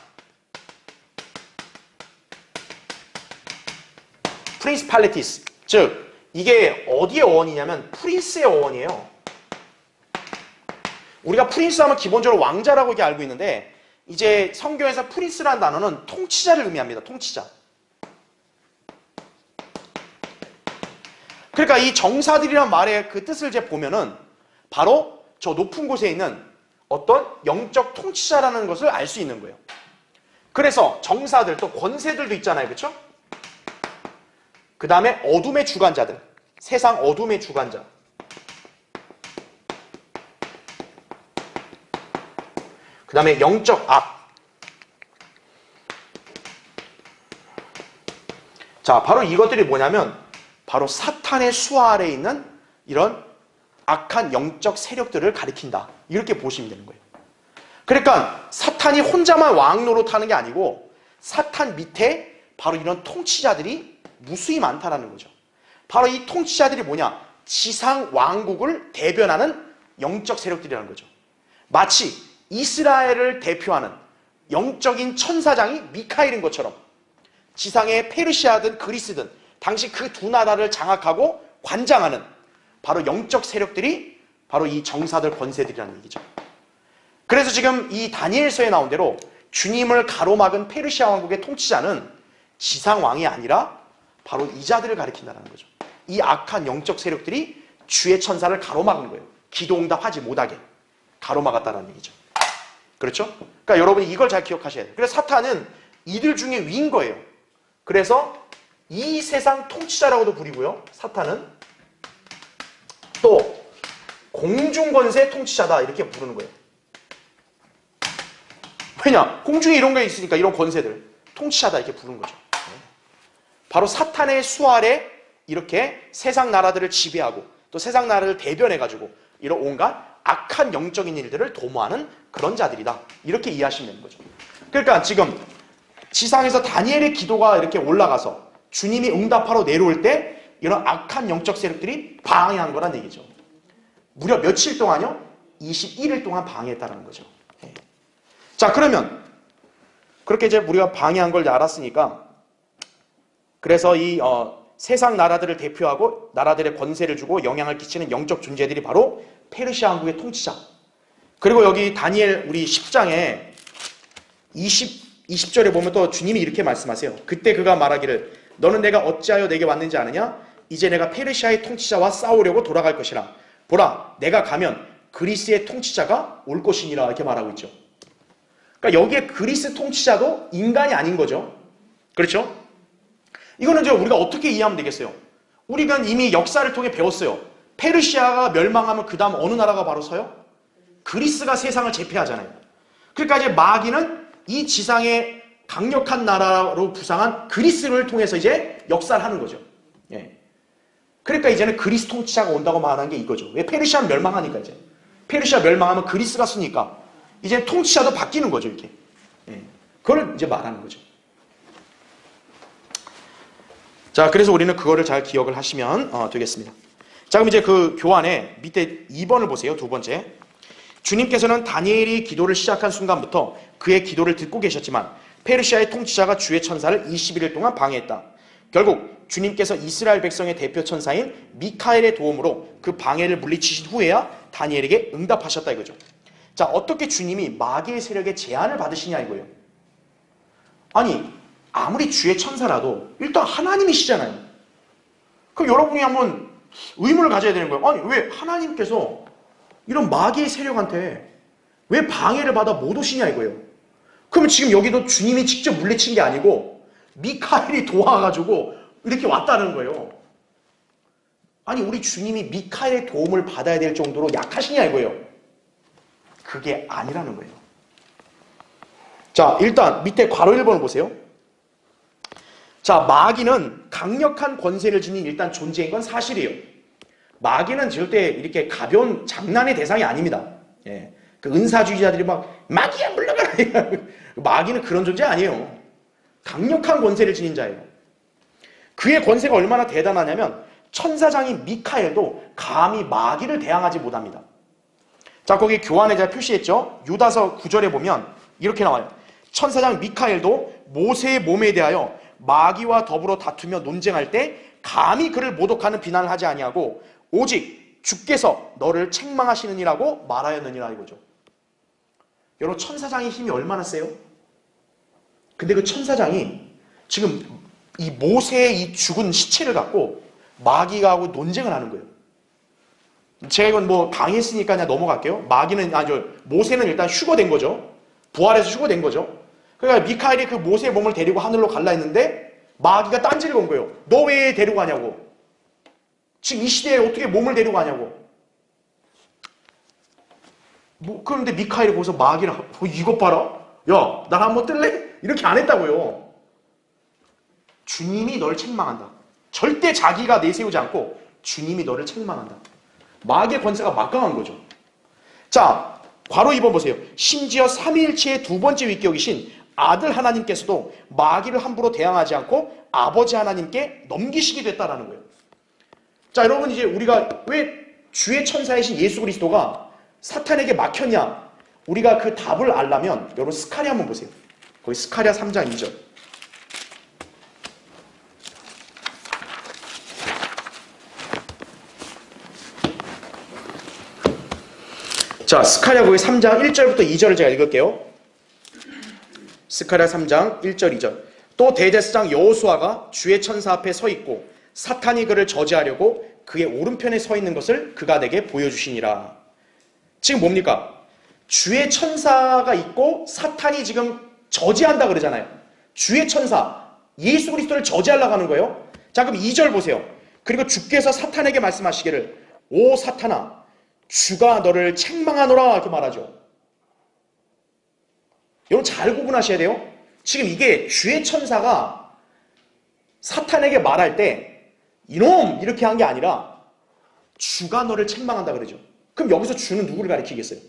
principalities. 즉 이게 어디의 어원이냐면 프린스의 어원이에요. 우리가 프린스 하면 기본적으로 왕자라고 이렇게 알고 있는데 이제 성경에서 프린스라는 단어는 통치자를 의미합니다. 통치자. 그러니까 이 정사들이란 말의 그 뜻을 이제 보면은 바로 저 높은 곳에 있는 어떤 영적 통치자라는 것을 알 수 있는 거예요. 그래서 정사들 또 권세들도 있잖아요. 그렇죠? 그 다음에 어둠의 주관자들, 세상 어둠의 주관자. 그 다음에 영적 악. 자, 바로 이것들이 뭐냐면 바로 사탄의 수하 아래에 있는 이런 악한 영적 세력들을 가리킨다. 이렇게 보시면 되는 거예요. 그러니까 사탄이 혼자만 왕 노릇하는 게 아니고 사탄 밑에 바로 이런 통치자들이 무수히 많다라는 거죠. 바로 이 통치자들이 뭐냐? 지상 왕국을 대변하는 영적 세력들이라는 거죠. 마치 이스라엘을 대표하는 영적인 천사장이 미카엘인 것처럼 지상의 페르시아든 그리스든 당시 그 두 나라를 장악하고 관장하는 바로 영적 세력들이 바로 이 정사들 권세들이라는 얘기죠. 그래서 지금 이 다니엘서에 나온 대로 주님을 가로막은 페르시아 왕국의 통치자는 지상왕이 아니라 바로 이 자들을 가리킨다는 거죠. 이 악한 영적 세력들이 주의 천사를 가로막은 거예요. 기도응답하지 못하게 가로막았다는 얘기죠. 그렇죠? 그러니까 여러분이 이걸 잘 기억하셔야 돼요. 그래서 사탄은 이들 중에 위인 거예요. 그래서 이 세상 통치자라고도 부리고요. 사탄은 또 공중권세 통치자다 이렇게 부르는 거예요. 왜냐? 공중에 이런 게 있으니까 이런 권세들 통치자다 이렇게 부르는 거죠. 바로 사탄의 수 아래 이렇게 세상 나라들을 지배하고 또 세상 나라를 대변해가지고 이런 온갖 악한 영적인 일들을 도모하는 그런 자들이다. 이렇게 이해하시면 되는 거죠. 그러니까 지금 지상에서 다니엘의 기도가 이렇게 올라가서 주님이 응답하러 내려올 때 이런 악한 영적 세력들이 방해한 거란 얘기죠. 무려 며칠 동안요? 21일 동안 방해했다는 거죠. 자, 그러면 그렇게 이제 우리가 방해한 걸 알았으니까 그래서 이 세상 나라들을 대표하고 나라들의 권세를 주고 영향을 끼치는 영적 존재들이 바로 페르시아 왕국의 통치자. 그리고 여기 다니엘 우리 10장에 20절에 보면 또 주님이 이렇게 말씀하세요. 그때 그가 말하기를 너는 내가 어찌하여 내게 왔는지 아느냐? 이제 내가 페르시아의 통치자와 싸우려고 돌아갈 것이라. 보라, 내가 가면 그리스의 통치자가 올 것이니라 이렇게 말하고 있죠. 그러니까 여기에 그리스 통치자도 인간이 아닌 거죠. 그렇죠? 이거는 이제 우리가 어떻게 이해하면 되겠어요? 우리가 이미 역사를 통해 배웠어요. 페르시아가 멸망하면 그 다음 어느 나라가 바로 서요? 그리스가 세상을 제패하잖아요. 그러니까 이제 마귀는 이 지상의 강력한 나라로 부상한 그리스를 통해서 이제 역사를 하는 거죠. 예. 그러니까 이제는 그리스 통치자가 온다고 말하는 게 이거죠. 왜? 페르시아는 멸망하니까 이제. 페르시아 멸망하면 그리스가 쓰니까 이제 통치자도 바뀌는 거죠, 이렇게. 예. 그걸 이제 말하는 거죠. 자, 그래서 우리는 그거를 잘 기억을 하시면 되겠습니다. 자, 그럼 이제 그 교환에 밑에 2번을 보세요. 두 번째. 주님께서는 다니엘이 기도를 시작한 순간부터 그의 기도를 듣고 계셨지만 페르시아의 통치자가 주의 천사를 21일 동안 방해했다. 결국 주님께서 이스라엘 백성의 대표 천사인 미카엘의 도움으로 그 방해를 물리치신 후에야 다니엘에게 응답하셨다 이거죠. 자, 어떻게 주님이 마귀의 세력의 제한을 받으시냐 이거예요. 아니, 아무리 주의 천사라도 일단 하나님이시잖아요. 그럼 여러분이 한번 의문을 가져야 되는 거예요. 아니, 왜 하나님께서 이런 마귀의 세력한테 왜 방해를 받아 못 오시냐 이거예요. 그러면 지금 여기도 주님이 직접 물리친 게 아니고 미카엘이 도와가지고 이렇게 왔다는 거예요. 아니, 우리 주님이 미카엘의 도움을 받아야 될 정도로 약하시냐 이거예요. 그게 아니라는 거예요. 자, 일단 밑에 괄호 1번을 보세요. 자, 마귀는 강력한 권세를 지닌 일단 존재인 건 사실이에요. 마귀는 절대 이렇게 가벼운 장난의 대상이 아닙니다. 예. 그 은사주의자들이 막 마귀야 물러가라. 마귀는 그런 존재 아니에요. 강력한 권세를 지닌 자예요. 그의 권세가 얼마나 대단하냐면 천사장인 미카엘도 감히 마귀를 대항하지 못합니다. 자, 거기 교환에 제가 표시했죠. 유다서 9절에 보면 이렇게 나와요. 천사장 미카엘도 모세의 몸에 대하여 마귀와 더불어 다투며 논쟁할 때 감히 그를 모독하는 비난을 하지 아니하고 오직 주께서 너를 책망하시느니라고 말하였느니라 이거죠. 여러분, 천사장의 힘이 얼마나 세요? 근데 그 천사장이 지금 이 모세의 이 죽은 시체를 갖고 마귀가 하고 논쟁을 하는 거예요. 제가 이건 뭐 강의했으니까 그냥 넘어갈게요. 마귀는, 모세는 일단 휴거된 거죠. 부활해서 휴거된 거죠. 그러니까 미카엘이 그 모세의 몸을 데리고 하늘로 갈라 했는데 마귀가 딴지를 건 거예요. 너 왜 데리고 가냐고. 지금 이 시대에 어떻게 몸을 데리고 가냐고. 그런데 미카엘이 거기서 마귀를 이것 봐라. 야, 나 한번 뜰래? 이렇게 안 했다고요. 주님이 널 책망한다. 절대 자기가 내세우지 않고 주님이 너를 책망한다. 마귀의 권세가 막강한 거죠. 자, 괄호 2번 보세요. 심지어 삼위일체의 두 번째 위격이신 아들 하나님께서도 마귀를 함부로 대항하지 않고 아버지 하나님께 넘기시게 됐다라는 거예요. 자, 여러분, 이제 우리가 왜 주의 천사이신 예수 그리스도가 사탄에게 막혔냐? 우리가 그 답을 알려면 여러분 스가랴 한번 보세요. 거기 스가랴 3장 2절. 자, 스가랴 거기 3장 1절부터 2절을 제가 읽을게요. 스가랴 3장 1절 2절. 또 대제사장 여호수아가 주의 천사 앞에 서 있고 사탄이 그를 저지하려고 그의 오른편에 서 있는 것을 그가 내게 보여주시니라. 지금 뭡니까? 주의 천사가 있고 사탄이 지금 저지한다 그러잖아요. 주의 천사, 예수 그리스도를 저지하려고 하는 거예요. 자, 그럼 2절 보세요. 그리고 주께서 사탄에게 말씀하시기를 오 사탄아 주가 너를 책망하노라 이렇게 말하죠. 여러분 잘 구분하셔야 돼요. 지금 이게 주의 천사가 사탄에게 말할 때 이놈 이렇게 한 게 아니라 주가 너를 책망한다 그러죠. 그럼 여기서 주는 누구를 가리키겠어요?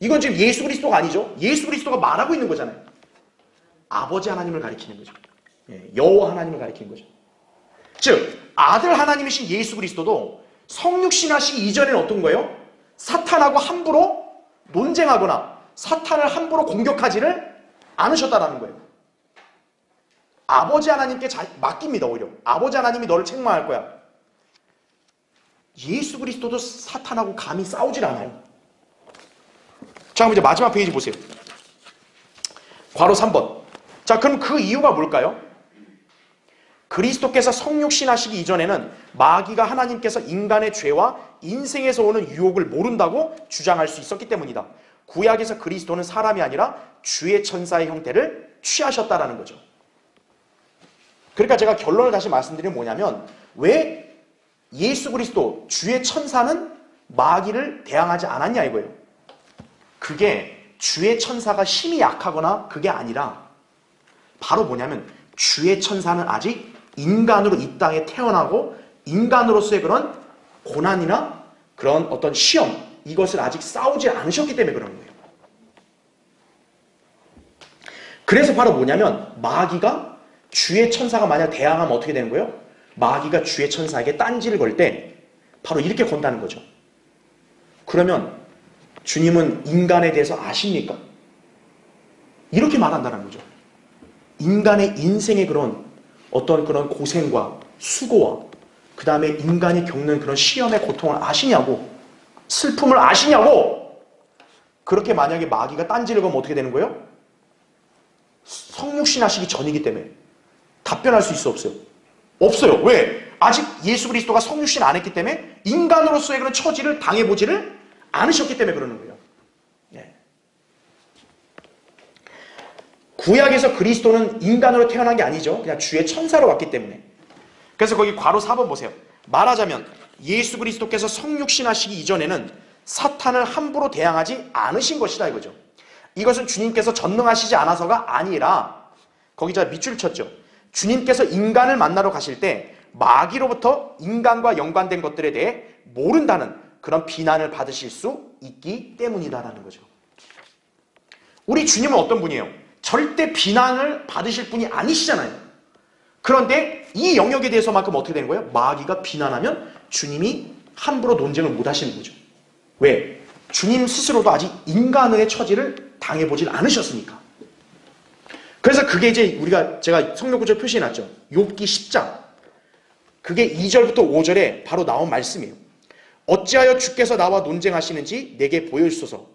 이건 지금 예수 그리스도가 아니죠. 예수 그리스도가 말하고 있는 거잖아요. 아버지 하나님을 가리키는 거죠. 여호와 하나님을 가리키는 거죠. 즉 아들 하나님이신 예수 그리스도도 성육신하시기 이전에는 어떤 거예요? 사탄하고 함부로 논쟁하거나 사탄을 함부로 공격하지를 않으셨다라는 거예요. 아버지 하나님께 맡깁니다. 오히려 아버지 하나님이 너를 책망할 거야. 예수 그리스도도 사탄하고 감히 싸우질 않아요. 자, 그럼 이제 마지막 페이지 보세요. 괄호 3번. 자, 그럼 그 이유가 뭘까요? 그리스도께서 성육신하시기 이전에는 마귀가 하나님께서 인간의 죄와 인생에서 오는 유혹을 모른다고 주장할 수 있었기 때문이다. 구약에서 그리스도는 사람이 아니라 주의 천사의 형태를 취하셨다라는 거죠. 그러니까 제가 결론을 다시 말씀드리면 뭐냐면 왜 예수 그리스도 주의 천사는 마귀를 대항하지 않았냐 이거예요. 그게 주의 천사가 힘이 약하거나 그게 아니라 바로 뭐냐면 주의 천사는 아직 인간으로 이 땅에 태어나고 인간으로서의 그런 고난이나 그런 어떤 시험 이것을 아직 싸우지 않으셨기 때문에 그러는 거예요. 그래서 바로 뭐냐면 마귀가 주의 천사가 만약 대항하면 어떻게 되는 거예요? 마귀가 주의 천사에게 딴지를 걸 때 바로 이렇게 건다는 거죠. 그러면 주님은 인간에 대해서 아십니까? 이렇게 말한다는 거죠. 인간의 인생의 그런 어떤 그런 고생과 수고와 그 다음에 인간이 겪는 그런 시험의 고통을 아시냐고, 슬픔을 아시냐고. 그렇게 만약에 마귀가 딴지를 걸면 어떻게 되는 거예요? 성육신 하시기 전이기 때문에 답변할 수 있어 없어요? 없어요. 왜? 아직 예수 그리스도가 성육신 안 했기 때문에 인간으로서의 그런 처지를 당해보지를 않으셨기 때문에 그러는 거예요. 네. 구약에서 그리스도는 인간으로 태어난 게 아니죠. 그냥 주의 천사로 왔기 때문에. 그래서 거기 괄호 4번 보세요. 말하자면 예수 그리스도께서 성육신 하시기 이전에는 사탄을 함부로 대항하지 않으신 것이다 이거죠. 이것은 주님께서 전능하시지 않아서가 아니라 거기 제가 밑줄 쳤죠. 주님께서 인간을 만나러 가실 때 마귀로부터 인간과 연관된 것들에 대해 모른다는 그런 비난을 받으실 수 있기 때문이다라는 거죠. 우리 주님은 어떤 분이에요? 절대 비난을 받으실 분이 아니시잖아요. 그런데 이 영역에 대해서만큼 어떻게 되는 거예요? 마귀가 비난하면 주님이 함부로 논쟁을 못 하시는 거죠. 왜? 주님 스스로도 아직 인간의 처지를 당해보질 않으셨으니까. 그래서 그게 이제 제가 성경구절 표시해놨죠. 욥기 10장. 그게 2절부터 5절에 바로 나온 말씀이에요. 어찌하여 주께서 나와 논쟁하시는지 내게 보여주소서.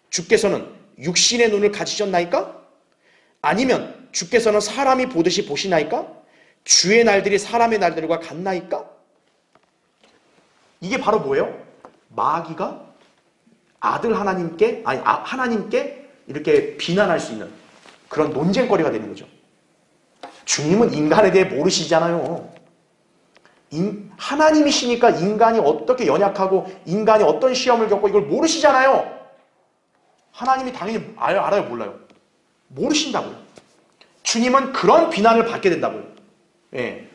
주께서는 육신의 눈을 가지셨나이까? 아니면 주께서는 사람이 보듯이 보시나이까? 주의 날들이 사람의 날들과 같나이까? 이게 바로 뭐예요? 마귀가 아들 하나님께 하나님께 이렇게 비난할 수 있는 그런 논쟁거리가 되는 거죠. 주님은 인간에 대해 모르시잖아요. 하나님이시니까 인간이 어떻게 연약하고 인간이 어떤 시험을 겪고 이걸 모르시잖아요. 하나님이 당연히 알아요, 몰라요? 모르신다고요. 주님은 그런 비난을 받게 된다고요. 예.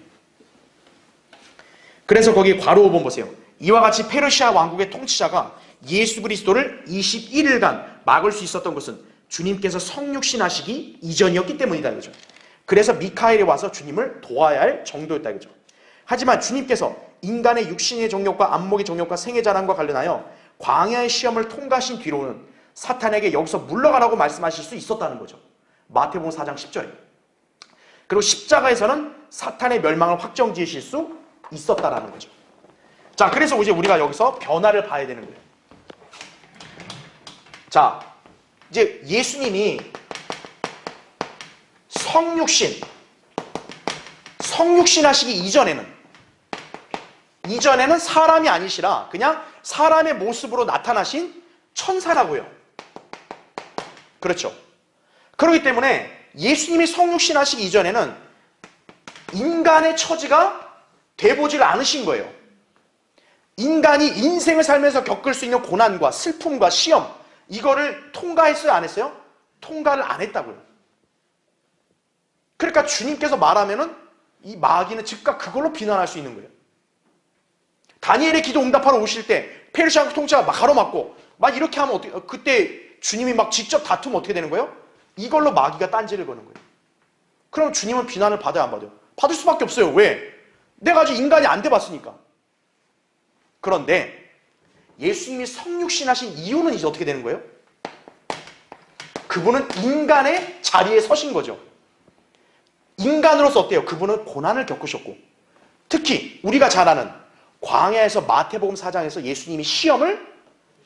그래서 거기 괄호 5번 보세요. 이와 같이 페르시아 왕국의 통치자가 예수 그리스도를 21일간 막을 수 있었던 것은 주님께서 성육신 하시기 이전이었기 때문이다 이거죠. 그래서 미카엘이 와서 주님을 도와야 할 정도였다 이거죠. 하지만 주님께서 인간의 육신의 정욕과 안목의 정욕과 생의 자랑과 관련하여 광야의 시험을 통과하신 뒤로는 사탄에게 여기서 물러가라고 말씀하실 수 있었다는 거죠. 마태복음 4장 10절에. 그리고 십자가에서는 사탄의 멸망을 확정 지으실 수 있었다라는 거죠. 자, 그래서 이제 우리가 여기서 변화를 봐야 되는 거예요. 자, 이제 예수님이 성육신 하시기 이전에는 사람이 아니시라 그냥 사람의 모습으로 나타나신 천사라고요. 그렇죠. 그렇기 때문에 예수님이 성육신 하시기 이전에는 인간의 처지가 돼보질 않으신 거예요. 인간이 인생을 살면서 겪을 수 있는 고난과 슬픔과 시험, 이거를 통과했어요, 안 했어요? 통과를 안 했다고요. 그러니까 주님께서 말하면은 이 마귀는 즉각 그걸로 비난할 수 있는 거예요. 다니엘의 기도 응답하러 오실 때 페르시아 통치가 막 가로막고 막 이렇게 하면 어떻게, 그때 주님이 막 직접 다투면 어떻게 되는 거예요? 이걸로 마귀가 딴지를 거는 거예요. 그럼 주님은 비난을 받아야 안 받아요? 받을 수밖에 없어요. 왜? 내가 아직 인간이 안 돼봤으니까. 그런데 예수님이 성육신 하신 이유는 이제 어떻게 되는 거예요? 그분은 인간의 자리에 서신 거죠. 인간으로서 어때요? 그분은 고난을 겪으셨고, 특히 우리가 잘 아는 광야에서 마태복음 4장에서 예수님이 시험을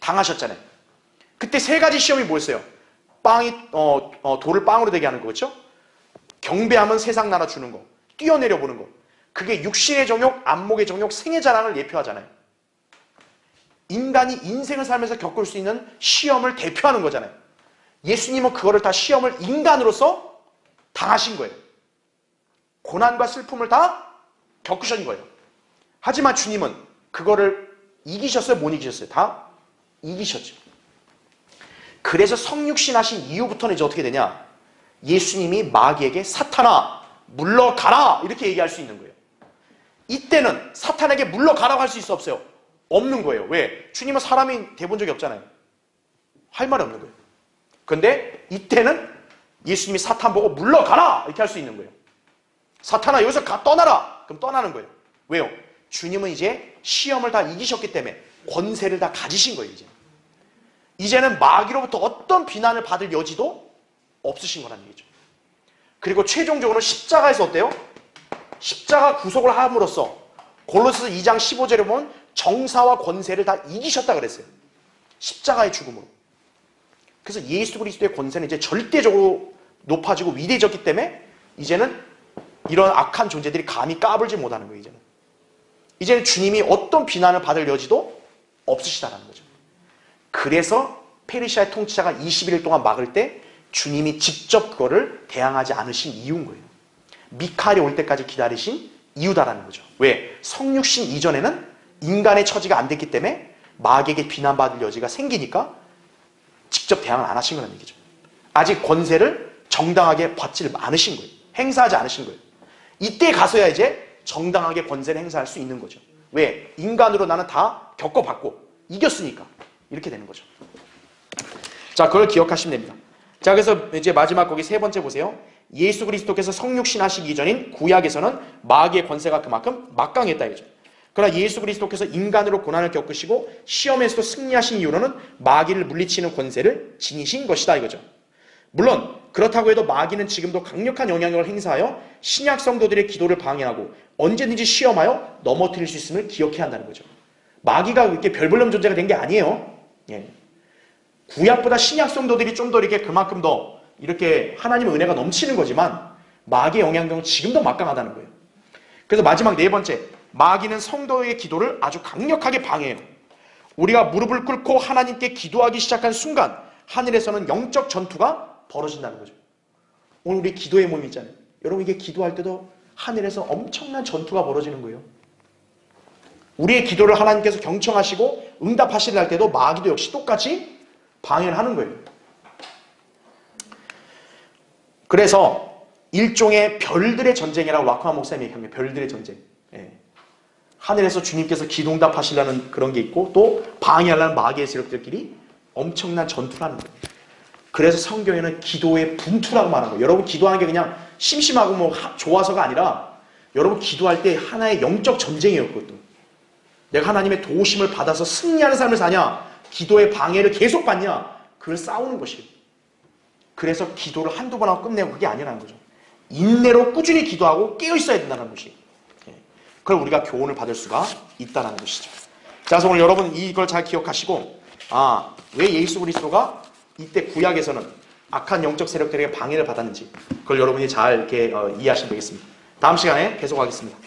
당하셨잖아요. 그때 세 가지 시험이 뭐였어요? 돌을 빵으로 되게 하는 거, 그렇죠? 경배하면 세상 나라 주는 거, 뛰어내려 보는 거. 그게 육신의 정욕, 안목의 정욕, 생의 자랑을 예표하잖아요. 인간이 인생을 살면서 겪을 수 있는 시험을 대표하는 거잖아요. 예수님은 그거를 다 시험을 인간으로서 당하신 거예요. 고난과 슬픔을 다 겪으신 거예요. 하지만 주님은 그거를 이기셨어요? 못 이기셨어요? 다 이기셨죠. 그래서 성육신 하신 이후부터는 이제 어떻게 되냐? 예수님이 마귀에게 사탄아 물러가라 이렇게 얘기할 수 있는 거예요. 이때는 사탄에게 물러가라고 할 수 있어 없어요? 없는 거예요. 왜? 주님은 사람이 돼본 적이 없잖아요. 할 말이 없는 거예요. 근데 이때는 예수님이 사탄 보고 물러가라 이렇게 할 수 있는 거예요. 사탄아 여기서 떠나라. 그럼 떠나는 거예요. 왜요? 주님은 이제 시험을 다 이기셨기 때문에 권세를 다 가지신 거예요. 이제는 마귀로부터 어떤 비난을 받을 여지도 없으신 거라는 얘기죠. 그리고 최종적으로 십자가에서 어때요? 십자가 구속을 함으로써 골로새서 2장 15절에 보면 정사와 권세를 다 이기셨다 그랬어요. 십자가의 죽음으로. 그래서 예수 그리스도의 권세는 이제 절대적으로 높아지고 위대해졌기 때문에 이제는 이런 악한 존재들이 감히 까불지 못하는 거예요. 이제는 주님이 어떤 비난을 받을 여지도 없으시다는 거죠. 그래서 페르시아의 통치자가 21일 동안 막을 때 주님이 직접 그거를 대항하지 않으신 이유인 거예요. 미카엘이 올 때까지 기다리신 이유다라는 거죠. 왜? 성육신 이전에는 인간의 처지가 안 됐기 때문에 마귀에게 비난받을 여지가 생기니까 직접 대항을 안 하신 거라는 얘기죠. 아직 권세를 정당하게 받지 않으신 거예요. 행사하지 않으신 거예요. 이때 가서야 이제 정당하게 권세를 행사할 수 있는 거죠. 왜? 인간으로 나는 다 겪어봤고 이겼으니까 이렇게 되는 거죠. 자, 그걸 기억하시면 됩니다. 자, 그래서 이제 마지막 거기 세 번째 보세요. 예수 그리스도께서 성육신 하시기 이전인 구약에서는 마귀의 권세가 그만큼 막강했다 이거죠. 그러나 예수 그리스도께서 인간으로 고난을 겪으시고 시험에서도 승리하신 이유로는 마귀를 물리치는 권세를 지니신 것이다 이거죠. 물론 그렇다고 해도 마귀는 지금도 강력한 영향력을 행사하여 신약 성도들의 기도를 방해하고 언제든지 시험하여 넘어뜨릴 수 있음을 기억해야 한다는 거죠. 마귀가 그렇게 별볼름 존재가 된 게 아니에요. 예. 구약보다 신약 성도들이 좀 더 이렇게 그만큼 더 이렇게 하나님의 은혜가 넘치는 거지만 마귀의 영향력은 지금도 막강하다는 거예요. 그래서 마지막 네 번째, 마귀는 성도의 기도를 아주 강력하게 방해해요. 우리가 무릎을 꿇고 하나님께 기도하기 시작한 순간 하늘에서는 영적 전투가 벌어진다는 거죠. 오늘 우리 기도의 모임 있잖아요. 여러분 이게 기도할 때도 하늘에서 엄청난 전투가 벌어지는 거예요. 우리의 기도를 하나님께서 경청하시고 응답하시려 할 때도 마귀도 역시 똑같이 방해를 하는 거예요. 그래서 일종의 별들의 전쟁이라고 락커만 목사님이 얘기합니다. 별들의 전쟁. 예. 하늘에서 주님께서 기도응답 하시려는 그런 게 있고 또 방해하려는 마귀의 세력들끼리 엄청난 전투를 하는 거예요. 그래서 성경에는 기도의 분투라고 말하는 거예요. 여러분 기도하는 게 그냥 심심하고 뭐 좋아서가 아니라 여러분 기도할 때 하나의 영적 전쟁이에요. 그것도. 내가 하나님의 도우심을 받아서 승리하는 삶을 사냐? 기도의 방해를 계속 받냐? 그걸 싸우는 것이에요. 그래서 기도를 한두 번 하고 끝내고 그게 아니라는 거죠. 인내로 꾸준히 기도하고 깨어 있어야 된다는 것이. 그럼 우리가 교훈을 받을 수가 있다는 것이죠. 자, 그래서 오늘 여러분 이걸 잘 기억하시고, 왜 예수 그리스도가 이때 구약에서는 악한 영적 세력들에게 방해를 받았는지 그걸 여러분이 잘 이렇게 이해하시면 되겠습니다. 다음 시간에 계속하겠습니다.